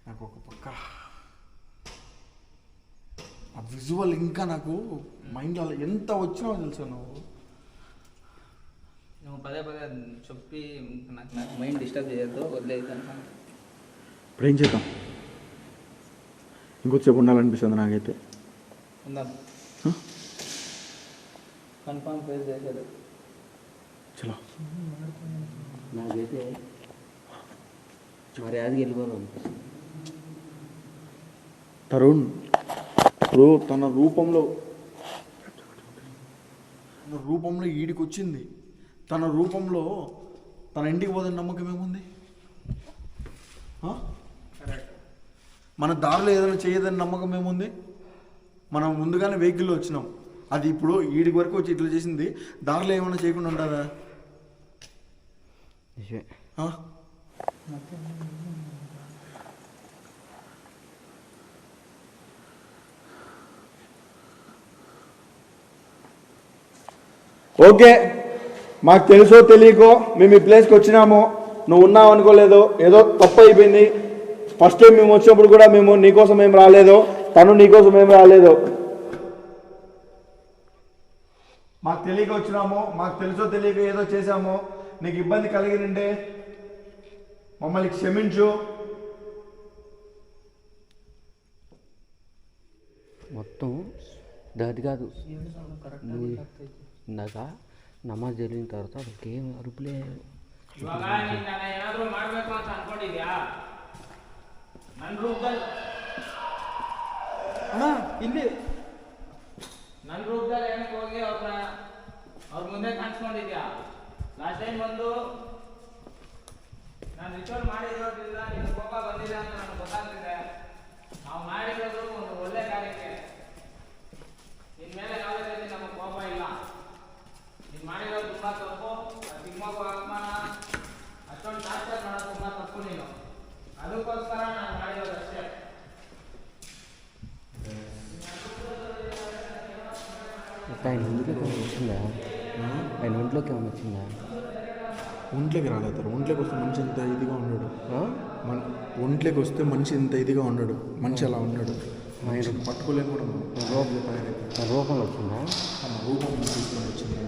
నాకు ఒక పక్క ఆ విజువల్ ఇంకా నాకు మైండ్లో ఎంత వచ్చినా తెలుసా. నువ్వు పదే చెప్పి నాకు మైండ్ డిస్టర్బ్ చేయొద్దు, వదిలేదు. ఇప్పుడు ఏం చేద్దాం? ఇంకొద్దిసేపు ఉండాలనిపిస్తుంది నాకైతే. ఉందాం, కన్ఫామ్ ఫేస్ చేసేది. చలో నాకైతే మరి అది వెళ్ళిపోవాలనిపిస్తుంది. తరుణ్ ఇప్పుడు తన రూపంలో ఈడికి వచ్చింది. తన రూపంలో తన ఇంటికి పోదని నమ్మకం ఏముంది? మన దారిలో ఏదైనా చేయదని నమ్మకం ఏముంది? మనం ముందుగానే వెహికల్లో వచ్చినాం. అది ఇప్పుడు ఈడికి వరకు వచ్చి ఇట్లా చేసింది, దారిలో ఏమైనా చేయకుండా ఉంటుందా? ఓకే, మాకు తెలుసో తెలియకో మేము ఈ ప్లేస్కి వచ్చినాము, నువ్వు ఉన్నావు అనుకోలేదు, ఏదో తప్పు అయిపోయింది. ఫస్ట్ టైం మేము వచ్చినప్పుడు కూడా మేము నీకోసం ఏం రాలేదు, తను నీకోసం ఏం రాలేదు. మాకు తెలియక వచ్చినాము, మాకు తెలుసో తెలియక ఏదో చేశాము, నీకు ఇబ్బంది కలిగినంటే మమ్మల్ని క్షమించు. మొత్తం దాది కాదు, ఇందాక నమాజ్ జరిగిన తర్వాత ఇంకేం అరుపులే. ಇವಾಗ ನೀನು ನಾನು ಏನಾದರೂ ಮಾಡಬೇಕು ಅಂತ ಅನ್ಕೊಂಡಿದ್ಯಾ? ನನ್ನ ರೂಪದಲ್ಲಿ ಇಲ್ಲಿ ನನ್ನ ರೂಪದಲ್ಲಿ ಏನಕ್ಕೆ ಹೋಗಿ ಅವ್ರ ಮುಂದೆ ಕಾಣಿಸ್ಕೊಂಡಿದ್ಯಾ? ಲಾಸ್ಟ್ ಟೈಮ್ ಬಂದು ನಾನು ರಿಚುವಲ್ ಮಾಡಿರೋದ್ರಿಂದ ನಿನ್ನ ಕೋಪ ಬಂದಿದೆ ಅಂತ ನನಗೆ ಗೊತ್ತಾಗ್ತಿದೆ. ನಾವು ಮಾಡಿರೋದು ಒಂದು ಒಳ್ಳೆ ಕಾರ್ಯಕ್ಕೆ, ನಿನ್ನ ಮೇಲೆ ಯಾವುದೇ ರೀತಿ ನಮಗೆ ಕೋಪ ಇಲ್ಲ. ನೀನು ಮಾಡಿರೋದು ತುಂಬ ತಪ್ಪು. ಚಿಕ್ಕ ಮಗು ಅಪಮಾನ ಅಷ್ಟೊಂದು ಟಾರ್ಚರ್ ಮಾಡೋದು ತುಂಬ ತಪ್ಪು ನೀನು. ಅದಕ್ಕೋಸ್ಕರ ನಾನು ಮಾಡಿರೋದಷ್ಟೇ. ఆయన ఒంట్లోకి ఏమైనా వచ్చిందా? ఆయన ఒంట్లోకి ఏమైనా వచ్చిందా? ఒంట్లోకి రాలేదు. ఒంట్లోకి వస్తే మనిషి ఇంత ఇదిగా ఉన్నాడు. ఒంట్లోకి వస్తే మనిషి ఇంత ఇదిగా ఉన్నాడు. మనిషి అలా ఉన్నాడు. పట్టుకోలేని కూడా రూపంలో వచ్చిందా? రూపం తీసుకొని వచ్చింది.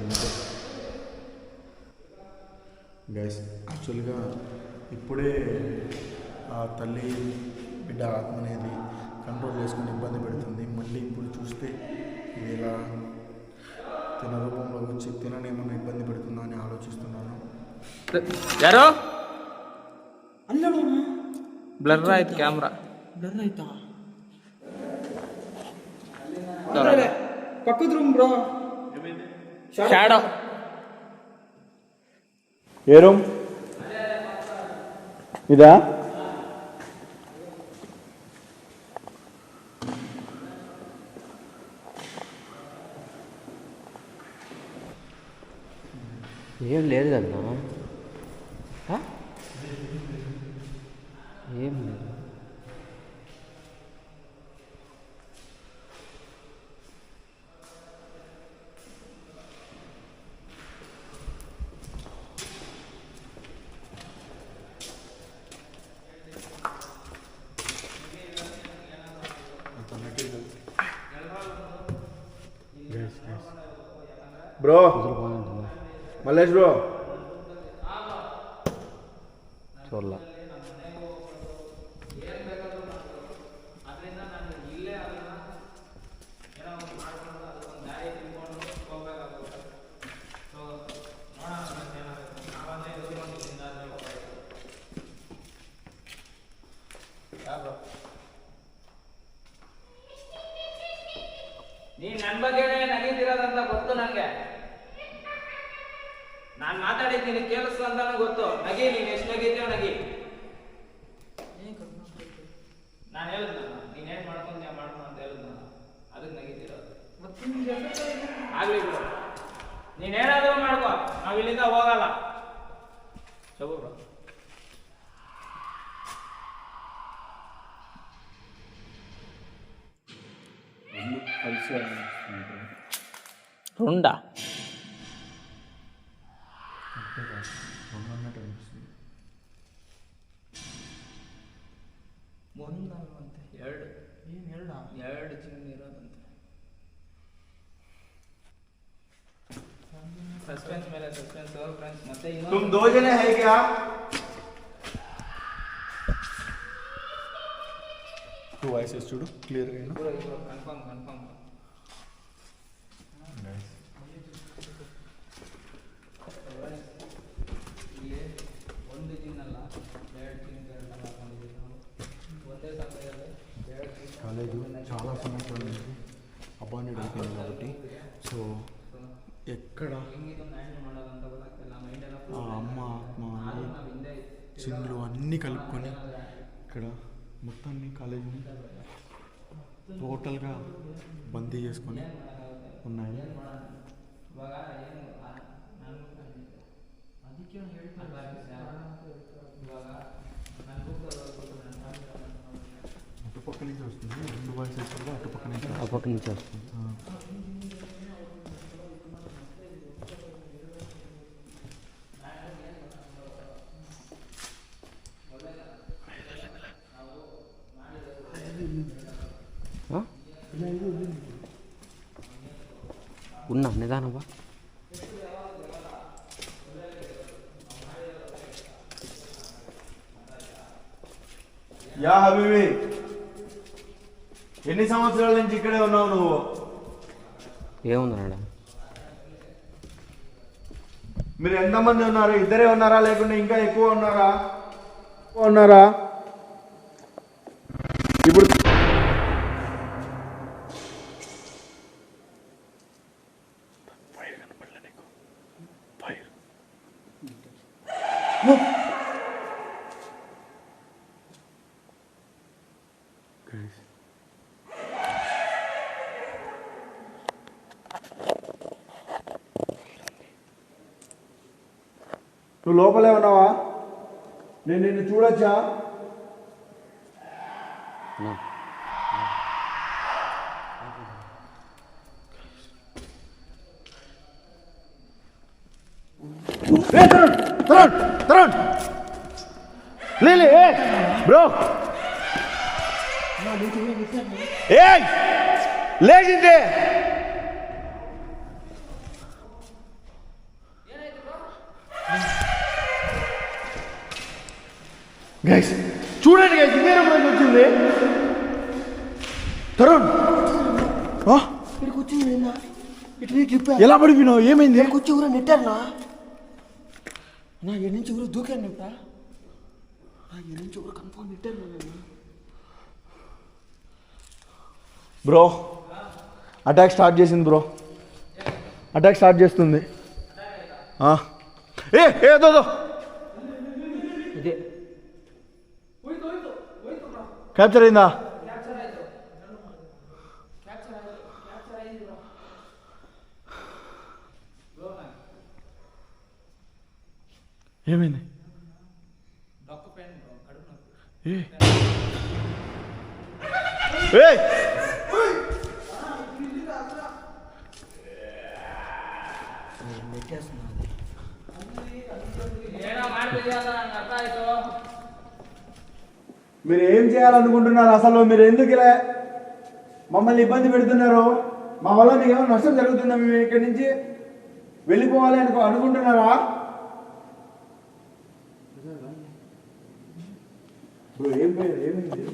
గైస్, యాక్చువల్గా ఇప్పుడే ఆ తల్లి బిడ్డ ఆత్మ అనేది కంట్రోల్ చేసుకొని ఇబ్బంది పెడుతుంది. మళ్ళీ ఇప్పుడు చూస్తే ఇది ఇలా తిన రూపంలో వచ్చి తిననేమన్నా ఇబ్బంది పెడుతుందా అని ఆలోచిస్తున్నాను. ಯಾರು ಅಲ್ಲೋಣ ಬ್ಲರ್ ಆಯ್ತು ಕ್ಯಾಮ್ರಾ. ಬ್ಲರ್ ಆಯ್ತಾ? ಪಕ್ಕದ ರೂಮ್ ಬ್ರೋ. ಶಾಡೋ ఏ రూమ్ ఇదా? ఏం లేదు కదన్నా, ఏం లేదు. బ్రో మల్లేష్ బ్రో చూడలా. ನೀನ್ ನನ್ನ ಬಗ್ಗೆನೇ ನಗೀತಿರೋದಂತ ಗೊತ್ತು ನನಗೆ. ನಾನು ಮಾತಾಡಿದ್ದೀನಿ ಕೇಳಿಸ್ತು ಅಂತಾನು ಗೊತ್ತು. ನಗಿ, ನೀನು ಎಷ್ಟು ನಗೀತೀಯೋ ನಗಿ. ನಾನು ಹೇಳಿದ್ನ ನೀನ್ ಏನ್ ಮಾಡ್ಕೊಂತೀಯ ಮಾಡ್ಕೊ ಅಂತ ಹೇಳಿದ್ನ, ಅದಕ್ಕೆ ನಗೀತಿರೋದು. ಆಗ್ಲಿ ಬಿಡು, ನೀನೇನಾದ್ರೂ ಮಾಡ್ಕೊ, ನಾವ್ ಇಲ್ಲಿಂದ ಹೋಗಲ್ಲ. ಶಬು ಬ್ರೋ, రుండా ಒಂದಂತೆ ಎರಡು ಚಿನ್ನ ಇರೋದಂತೆ. ಸಸ್ಪೆನ್ಸ್ ಮೇಲೆ ಸಸ್ಪೆನ್ಸ್ ಫ್ರೆಂಡ್ಸ್. ಮತ್ತೆ तुम दो जने है क्या? టూ వాయిసెస్ చూడు క్లియర్గా. Confirm confirm. ಇಲ್ಲಿ ಒಂದು ಚಿನ್ನಲ್ಲ, ಎರಡು ಚಿನ್ನ ಹಾಕೊಂಡಿದ್ದೀವಿ ನಾವು. ಒಂದೇ ಸಮಯದಲ್ಲಿ ಎರಡು కాలేజు చాలా సంవత్సరాల నుంచి అబాండెడ్ అయిపోయింది కాబట్టి సో ఎక్కడ ಹಿಂಗಿದೊಂದು ಹ್ಯಾಂಡಲ್ ಮಾಡೋದಂತ ಗೊತ್ತಾಗ್ತಿಲ್ಲ. ಮೈಂಡ್ ಎಲ್ಲ ఆ అమ్మ ఆత్మ ನಾವು ಹಿಂದೆ చిందులు అన్నీ కలుపుకొని ఇక్కడ మొత్తాన్ని కాలేజీని టోటల్గా బందీ చేసుకొని ఉన్నాయి. ಇವಾಗ ಏನು ನಾನು ಅದಕ್ಕೆ ಹೇಳ್ತಾರೆ. ಇವಾಗ ನನಗೂ అటుపక్క నుంచి వస్తుంది, రెండు వాయిసెస్ కూడా అటుపక్క నుంచి ఆ పక్క నుంచి వస్తుంది. ఉన్నా నిదానం బా. యా హబీబీ, ఎన్ని సంవత్సరాల నుంచి ఇక్కడే ఉన్నావు నువ్వు? ఏముందన్నాడా? మీరు ఎంతమంది ఉన్నారు? ఇద్దరే ఉన్నారా లేకుంటే ఇంకా ఎక్కువ ఉన్నారా? ఇప్పుడు నువ్వు లోపలే ఉన్నావా? నేను నిన్ను చూడొచ్చా? తరుణ్ బ్రో, లేచిందే గైస్, చూడండి గైస్, ఇదే రూమ్లోకి వచ్చింది. తరుణ్ ఇక్కడికి వచ్చింది ఇటు క్లిప్ ఎలా పడిపోయినావు? ఏమైంది? ఇక్కడికి వచ్చి ఎవరో నెట్టారునా? నా ఎన్ని నుంచి ఎవరో దూకారు నెట్ట. నా ఎన్ని నుంచి ఎవరో కన్ఫర్మ్ నెట్టారు నా. బ్రో, అటాక్ స్టార్ట్ చేసింది బ్రో, అటాక్ స్టార్ట్ చేస్తుంది. ఏదో ఇదే క్యాప్చర్ అయిందా? ఏమైంది? మీరు ఏం చేయాలనుకుంటున్నారు అసలు? మీరు ఎందుకు ఇలా మమ్మల్ని ఇబ్బంది పెడుతున్నారు? మా వల్ల మీకు ఏమైనా నష్టం జరుగుతుందా? మేము ఇక్కడి నుంచి వెళ్ళిపోవాలి అనుకుంటున్నారా? ఏమైంది?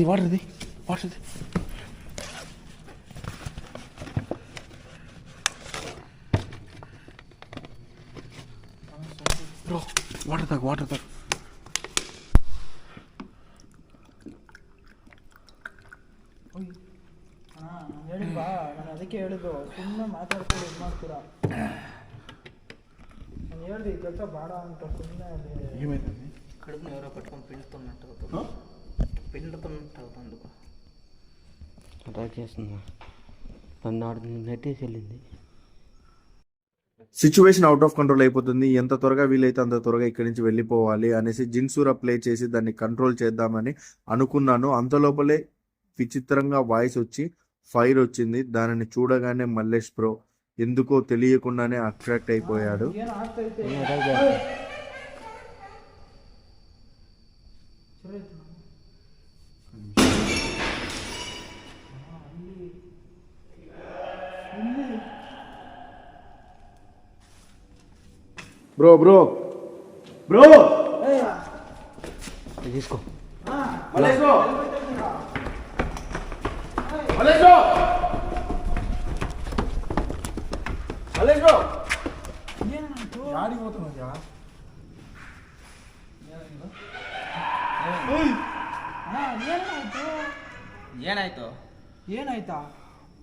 వాటర్ది బ్రో, వాటర్ తాగు. ಹೇಳಿಲ್ವಾ? ನಾನು ಅದಕ್ಕೆ ಹೇಳಿದ್ದು, ಸುಮ್ಮನೆ ಮಾತಾಡ್ಕೊಂಡು ಇದು ಮಾಡ್ತೀರಾ. ನಾನು ಹೇಳ್ದೆ ಈ ಕೆಲಸ ಬೇಡ ಅಂತ. ಸುಮ್ಮನೆ ఏమైంది? కడుపుని ఎవరో పట్టుకొని పిండుతున్నట్టు అందుకు అటాక్ చేస్తుందా? నన్ను ఆడు నెట్టేసి వెళ్ళింది. సిచ్యువేషన్ అవుట్ ఆఫ్ కంట్రోల్ అయిపోతుంది. ఎంత త్వరగా వీలైతే అంత త్వరగా ఇక్కడి నుంచి వెళ్ళిపోవాలి అనేసి జిన్సూరా ప్లే చేసి దాన్ని కంట్రోల్ చేద్దామని అనుకున్నాను. అంతలోపలే విచిత్రంగా వాయిస్ వచ్చి ఫైర్ వచ్చింది. దానిని చూడగానే మల్లేష్ బ్రో ఎందుకో తెలియకుండానే అట్రాక్ట్ అయిపోయాడు. బ్రో బ్రో బ్రో తీసుకో. Mallesh bro, Mallesh bro, Mallesh bro, యాడికి పోతున్నావు? ಏನಾಯ್ತಾ?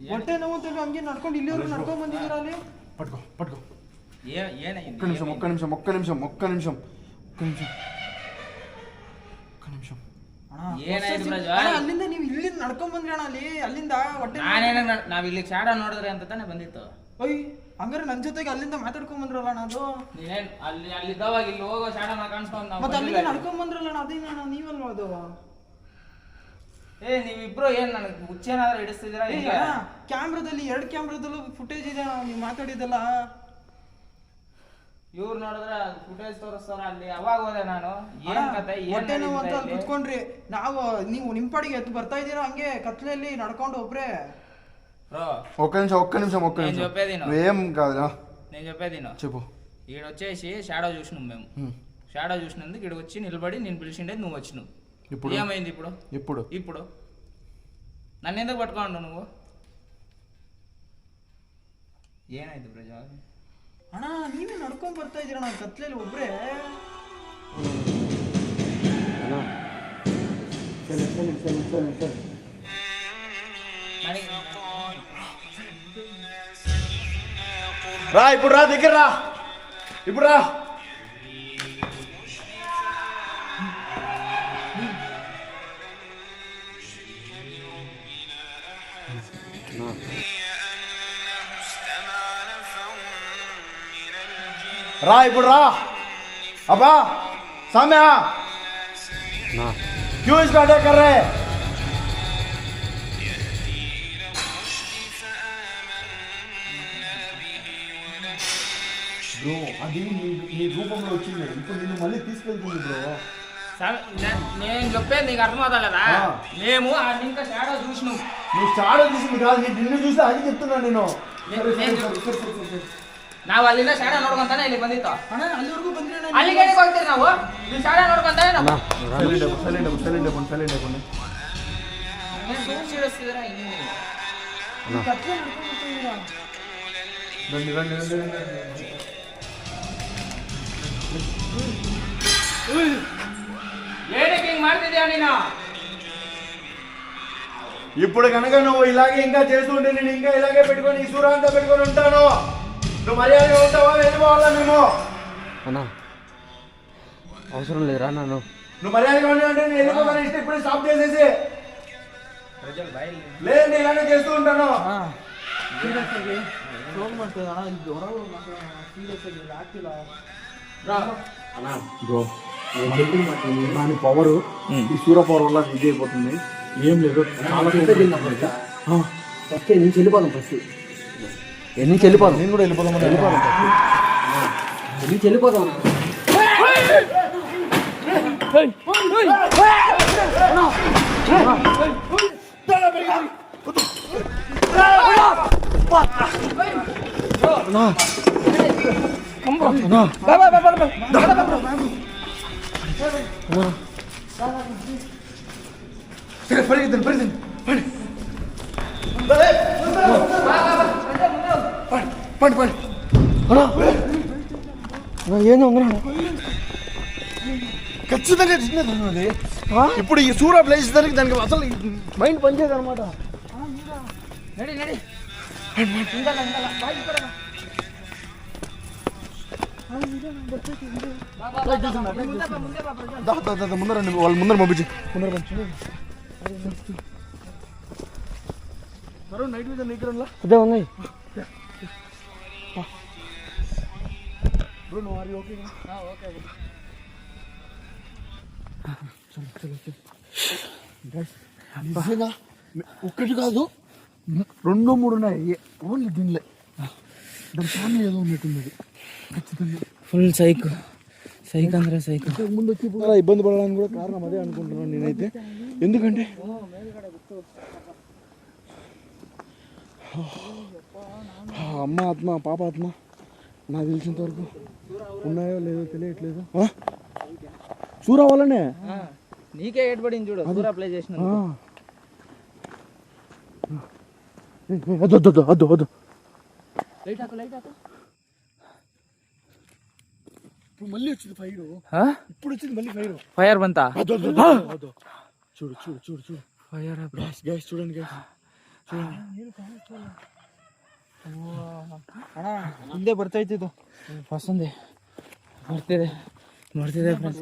ಹೊಟ್ಟೆ ನೋವು ಅಂತ ಹಂಗೆ ನಡ್ಕೊಂಡು ಇಲ್ಲಿವರೆಗೂ ನಡ್ಕೊಂಡ್ ಬಂದಿದ್ದೀರಾ ಅಲ್ಲಿ? పట్టుకో. ఏనైంది? ఒక్క నిమిషం. ಏನಾಯ್ತು ಬ್ರಜ? ಅಲ್ಲಿಂದ ನೀವು ಇಲ್ಲಿಂದ ನಡ್ಕೊಂಡ್ ಬಂದ್ರಿ ಅಣ್ಣ. ಅಲ್ಲಿಂದ ಹೊಟ್ಟೆ ನಾವ್ ಇಲ್ಲಿ ಶಾಡ ನೋಡಿದ್ರೆ ಅಂತ ತಾನೇ ಬಂದಿತ್ತು. ಅಯ್ಯ, ಹಂಗಾರೆ ನನ್ ಜೊತೆಗೆ ಅಲ್ಲಿಂದ ಮಾತಾಡ್ಕೊಂಡ್ ಬಂದ್ರಲ್ಲ ಅಣ್ಣ ಅದು. ನೀನೇನ್ ಅಲ್ಲಿದ್ದವಾಗ ಇಲ್ಲಿ ಹೋಗೋ ಶಾಡ ಕಾಣಿಸ್ಕೊಂಡ್ ನಾವು ಮತ್ತೆ ಅಲ್ಲಿಂದ ನಡ್ಕೊಂಡ್ ಬಂದ್ರಲ್ಲ ಅಣ್ಣ, ಅದೇನ ನೀವಲ್ವಾ ಅದು? ನೀವಿಬ್ರು ಏನ್ ನನಗೆ ಹುಚ್ಚೇನಾದ್ರೂ ಹಿಡಿಸ್ತಿದ್ದೀರಾ? ಕ್ಯಾಮ್ರಾದಲ್ಲಿ 2 ಕ್ಯಾಮ್ರಾದಲ್ಲೂ ಫುಟೇಜ್ ಇದೆ ಅಣ್ಣ ನೀವು ಮಾತಾಡಿದಲ್ಲ. ಇವ್ರು ನೋಡಿದ್ರೆ ಫುಟೇಜ್ ತೋರಿಸ್ತಾರ ಅಲ್ಲಿ ಅವಾಗ ಹೋದೆ ನಾನು ಏನ್ ಕತೆ ಹೊಟ್ಟೆ ನೋವು ಅಂತ ಅಲ್ಲಿ ಕುತ್ಕೊಂಡ್ರಿ ನಾವು ನೀವು ನಿಮ್ಮ ಪಾಡಿಗೆ ಎದ್ದು ಬರ್ತಾ ಇದ್ದೀರಾ ಹಂಗೆ ಕತ್ಲೆಯಲ್ಲಿ ನಡ್ಕೊಂಡು ಒಬ್ರೆ బ్రో ఒక్క నిమిషం నేను చెప్పేది విను. ఏం కాదురా నేను చెప్పేది విను. చెప్పు ఈడొచ్చేసి షాడో చూసినాం మేము షాడో చూసినందుకు ఇక్కడ వచ్చి నిలబడి నేను పిలిచిండే నువ్వు వచ్చినావు ఇప్పుడు ఏమైంది ఇప్పుడు ఇప్పుడు ఇప్పుడు నన్ను ఎందుకు పట్టుకోండు నువ్వు ಏನಾಯ್ತು ಪ್ರಜಾ ಅಣ್ಣ ನೀವೇ ನಡ್ಕೊಂಡ್ ಬರ್ತಾ ಇದ್ದೀರ ನಾನು ಕತ್ಲೆಯಲ್ಲಿ ಒಬ್ರೆ రా ఇప్పుడు రా దగ్గర రా ఇప్పుడు రా రా ఇప్పుడు రా అబ్బా सामने आ ना क्यों इसका अटैक कर रहे हैं బ్రో అది నీ రూపంలో వచ్చింది ఇప్పుడు నిన్ను మళ్ళీ తీసుకెళ్తుంది బ్రో నేను చెప్పేది నీకు అర్థమవుతలేదా మేము ఆ ఇంకా షాడో చూసినాం నువ్వు షాడో చూసింది కాదు నిన్ను చూస్తే అది చెప్తున్నా నేను ನಾವು ಅಲ್ಲಿಂದ ಶಾಡೋ ನೋಡ್ಕೊಂತಾನೆ ಇಲ್ಲಿ ಬಂದಿತ್ತು ಅಣ್ಣ ಅಲ್ಲಿವರೆಗೂ ಬಂದ್ರೆ ಅಲ್ಲಿಗೆ ಹೋಗ್ತೀರಿ ನಾವು ನೀವು ಶಾಡೋ ನೋಡ್ಕೊಂತಾನೆ ನಾವು ಸೀರಿಯಸ್ತಿದ್ದೀರಾ ಕತ್ಲೆ ನಡ್ಕೊಂಡು ಬರ್ತಾ ಇದ್ದೀರಾ ಏನಕ್ಕೆ ಹಿಂಗ್ ಮಾಡ್ತಿದ್ಯಾ ನೀನು ఇప్పుడు కనుక నువ్వు ఇలాగే ఇంకా చేస్తుంటే నేను ఇంకా ఇలాగే పెట్టుకొని ఈ సూరా అంతా పెట్టుకొని ఉంటాను నువ్వు మర్యాదగా ఉంటావా వెళ్ళిపోవాలా మేము అన్నా అవసరం లేదురా నన్ను నువ్వు మర్యాదగా ఉండి అంటే నేను వెళ్ళిపోతాను ఇష్టం ఇప్పుడు స్టాప్ చేసేసి లేదండి ఇలాగే చేస్తూ ఉంటాను ಸೀರಿಯಸ್ ಆಗಿ ಫೋನ್ ಮಾಡ್ತಿದ್ದೆ ಅಣ್ಣ ಇಲ್ಲಿ ಹೊರಗೆ ಸೀರಿಯಸ್ ಆಗಿ ಆಗ್ತಿಲ್ಲ బ్రో నేను చెప్పిన మాట దాని పవర్ ఈ సూర్య పవర్ వల్ల ఇది అయిపోతుంది ఏం లేదు ఫస్ట్ నుంచి వెళ్ళిపోదాం ఫస్ట్ నుంచి వెళ్ళిపోదాం నేను కూడా వెళ్ళిపోదాం నుంచి వెళ్ళిపోదాం పరిగెత్తండి పండి పండి ఏందో ఉందన్నా ఖచ్చితంగా చిన్నది అది ఇప్పుడు ఈ సూర్య ప్లేస్ దానికి అసలు మైండ్ పనిచేయదు అనమాట ನಡಿ ನಡಿ ముందరండి వాళ్ళు ముందర పంపించి ముందర నైట్ మీద నీకు అదే ఉన్నాయి బ్రో నువ్వు ఆర్ యు ఓకే ఓకే నిజంగా ఒక్కటి కాదు 2-3 ఉన్నాయి ఓన్లీ దీనిలే దాని ఫ్యామిలీ ఏదో ఉన్నట్టున్నది ఖచ్చితంగా ఫుల్ సైక్ ಅಂದ್ರೆ సైక్ ముందు వచ్చి ఇబ్బంది పడడానికి కూడా కారణం అదే అనుకుంటున్నాను నేనైతే ఎందుకంటే అమ్మ ఆత్మ పాప ఆత్మ నాకు తెలిసినంత వరకు ఉన్నాయో లేదో తెలియట్లేదు సూరా వల్లనే నీకే ఏర్పడింది చూడు సూరా ప్లే చేసిన అద్దు లైట్ ఆకు ఇప్పుడు మళ్ళీ వచ్చింది ఫైర్ ఇప్పుడు వచ్చింది మళ్ళీ ఫైర్ బంతా చూడు ఫైర్ గ్యాస్ చూడండి గ్యాస్ ಅಣ್ಣ ಹಿಂದೆ ಬರ್ತಾ ಇದ್ದಿದ್ದು వస్తుంది ಬರ್ತಿದೆ ಫ್ರೆಂಡ್ಸ್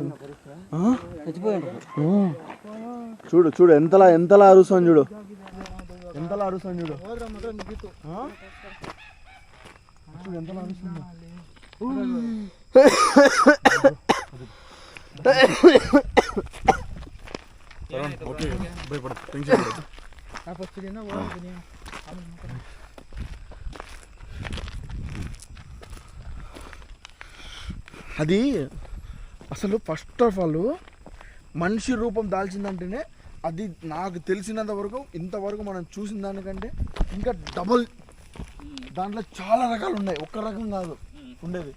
చూడు ఎంతలా అరుస్తాను చూడు ఎంతలా అరుస్తాను చూడు ఎంతలా అరుస్తుందో ఓకే భయపడ టెన్షన్ అది అసలు ఫస్ట్ ఆఫ్ ఆల్ మనిషి రూపం దాల్చిందంటేనే అది నాకు తెలిసినంత వరకు ఇంతవరకు మనం చూసిన దానికంటే ఇంకా డబుల్. దాంట్లో చాలా రకాలు ఉన్నాయి, ఒక్క రకం కాదు ఉండేది.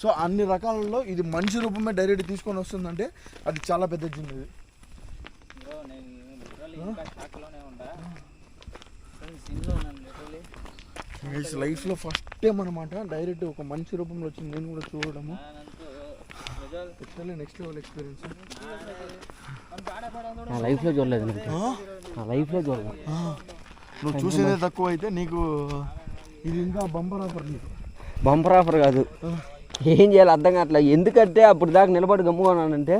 సో అన్ని రకాలలో ఇది మనిషి రూపమే డైరెక్ట్ తీసుకొని వస్తుందంటే అది చాలా పెద్ద జిన్. ఇది లైఫ్లో ఫస్ట్ టైం అనమాట డైరెక్ట్ ఒక మనిషి రూపంలో వచ్చింది నేను కూడా చూడడము. Next level experience. నా లైఫ్లో చూడలేదు, నా లైఫ్లో చూడలేదు. నువ్వు చూసేదే తక్కువ అయితే నీకు ఇది ఇంకా బంపర్ ఆఫర్. నీకు బంపర్ ఆఫర్ కాదు, ఏం చేయాలి అర్థం కావట్లేదు. ఎందుకంటే అప్పుడు దాకా నిలబడి గమ్ముకున్నానంటే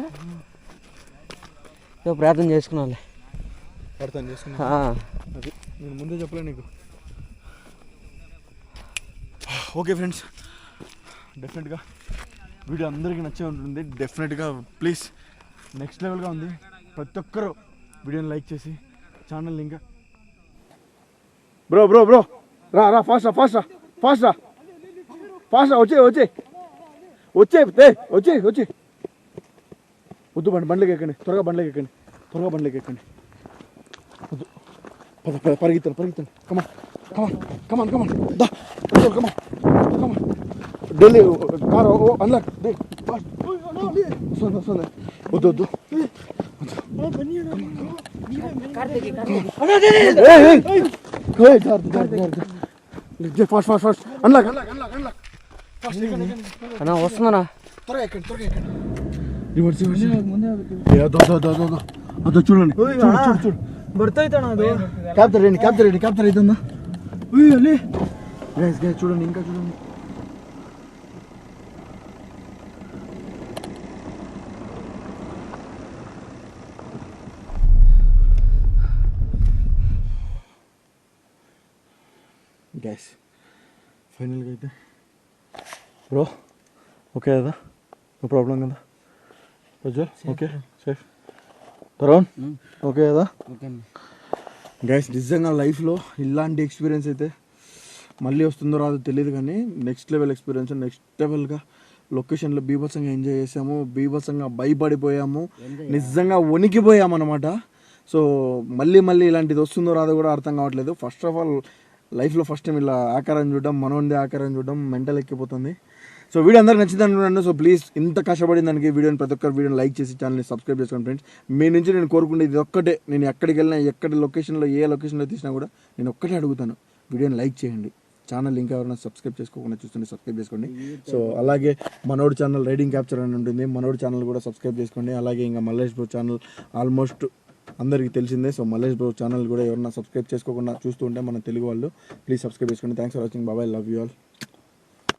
ప్రార్థన చేసుకున్నాను. ప్రార్థన చేసుకున్నా అది నేను ముందే చెప్పలే నీకు. ఓకే ఫ్రెండ్స్, డెఫినెట్గా వీడియో అందరికీ నచ్చే ఉంటుంది. డెఫినెట్గా ప్లీజ్ నెక్స్ట్ లెవెల్గా ఉంది. ప్రతి ఒక్కరు వీడియోని లైక్ చేసి ఛానల్ ఇంకా బ్రో బ్రో బ్రో రా రా ఫాస్ట్ రా ఫాస్ట్ రా ఫాస్ట్ రా ఫాస్ట్ రా వచ్చే వచ్చే వచ్చే వచ్చే వచ్చే వద్దు బండ్లకి ఎక్కండి, త్వరగా బండ్లకి ఎక్కండి, త్వరగా బండ్లకి ఎక్కండి. వద్దు పద పద పరిగెత్తండి పరిగెత్తండి. కమాన్ కమాన్ కమాన్ కమాన్ దా కమాన్ కమాన్ ఢిల్లీ కార్ అన్లాక్ వస్తుంది వస్తుంది. వద్దు వద్దు fast fast fast unlock unlock unlock unlock fast అన్నా వస్తుందన్నా, త్వరగా ఎక్కండి త్వరగా ఎక్కండి. రివర్స్ రివర్స్ అదో చూడండి చూడు చూడు చూడు ಬರ್ತಾ ಅದು క్యాప్చర్ రండి క్యాప్చర్ అవుతుందా? గైస్ గైస్ చూడండి ఇంకా చూడండి. గైస్ ఫైనల్గా అయితే బ్రో ఓకే కదా, నో ప్రాబ్లం కదా Prajwal? Okay safe Tarun okay కదా? గైస్ నిజంగా లైఫ్లో ఇలాంటి ఎక్స్పీరియన్స్ అయితే మళ్ళీ వస్తుందో రాదో తెలియదు, కానీ నెక్స్ట్ లెవెల్ ఎక్స్పీరియన్స్. నెక్స్ట్ లెవెల్గా లొకేషన్లో బీభత్సంగా ఎంజాయ్ చేసాము, బీభత్సంగా భయపడిపోయాము, నిజంగా వణికిపోయాము అనమాట. సో మళ్ళీ ఇలాంటిది వస్తుందో రాదో కూడా అర్థం కావట్లేదు. ఫస్ట్ ఆఫ్ ఆల్ లైఫ్లో ఫస్ట్ టైం ఇలా ఆకారం చూడడం, మనోంది ఆకారం చూడడం మెంటల్ ఎక్కిపోతుంది. సో వీడియో అందరికి నచ్చింది అనుకున్నాను. సో ప్లీజ్ ఇంత కష్టపడిన దానికి వీడియోని ప్రతి ఒక్కరు వీడియోని లైక్ చేసి ఛానల్ని సబ్స్క్రైబ్ చేసుకోండి ఫ్రెండ్స్. మీ నుంచి నేను కోరుకునేది ఇది ఒక్కటే, నేను ఎక్కడికి వెళ్ళినా ఎక్కడి లొకేషన్లో ఏ లొకేషన్లో తీసినా కూడా నేను ఒక్కటే అడుగుతాను, వీడియోని లైక్ చేయండి. ఛానల్ ఇంకా ఎవరైనా సబ్స్క్రైబ్ చేసుకోకుండా చూస్తుంటే సబ్స్క్రైబ్ చేసుకోండి. సో అలాగే మనోడు ఛానల్ రైడింగ్ క్యాప్చర్ అని ఉంటుంది, మనోడు ఛానల్ కూడా సబ్స్క్రైబ్ చేసుకోండి. అలాగే ఇంకా మల్లేష్ బ్రో ఛానల్ ఆల్మోస్ట్ అందరికీ తెలిసిందే. సో మల్లేష్ బ్రో ఛానల్ కూడా ఎవరైనా సబ్స్క్రైబ్ చేసుకోకుండా చూస్తూ ఉంటే మన తెలుగు వాళ్ళు ప్లీజ్ సబ్స్క్రైబ్ చేసుకోండి. థ్యాంక్స్ ఫర్ వాచింగ్, బాబాయ్, లవ్ యూ ఆల్.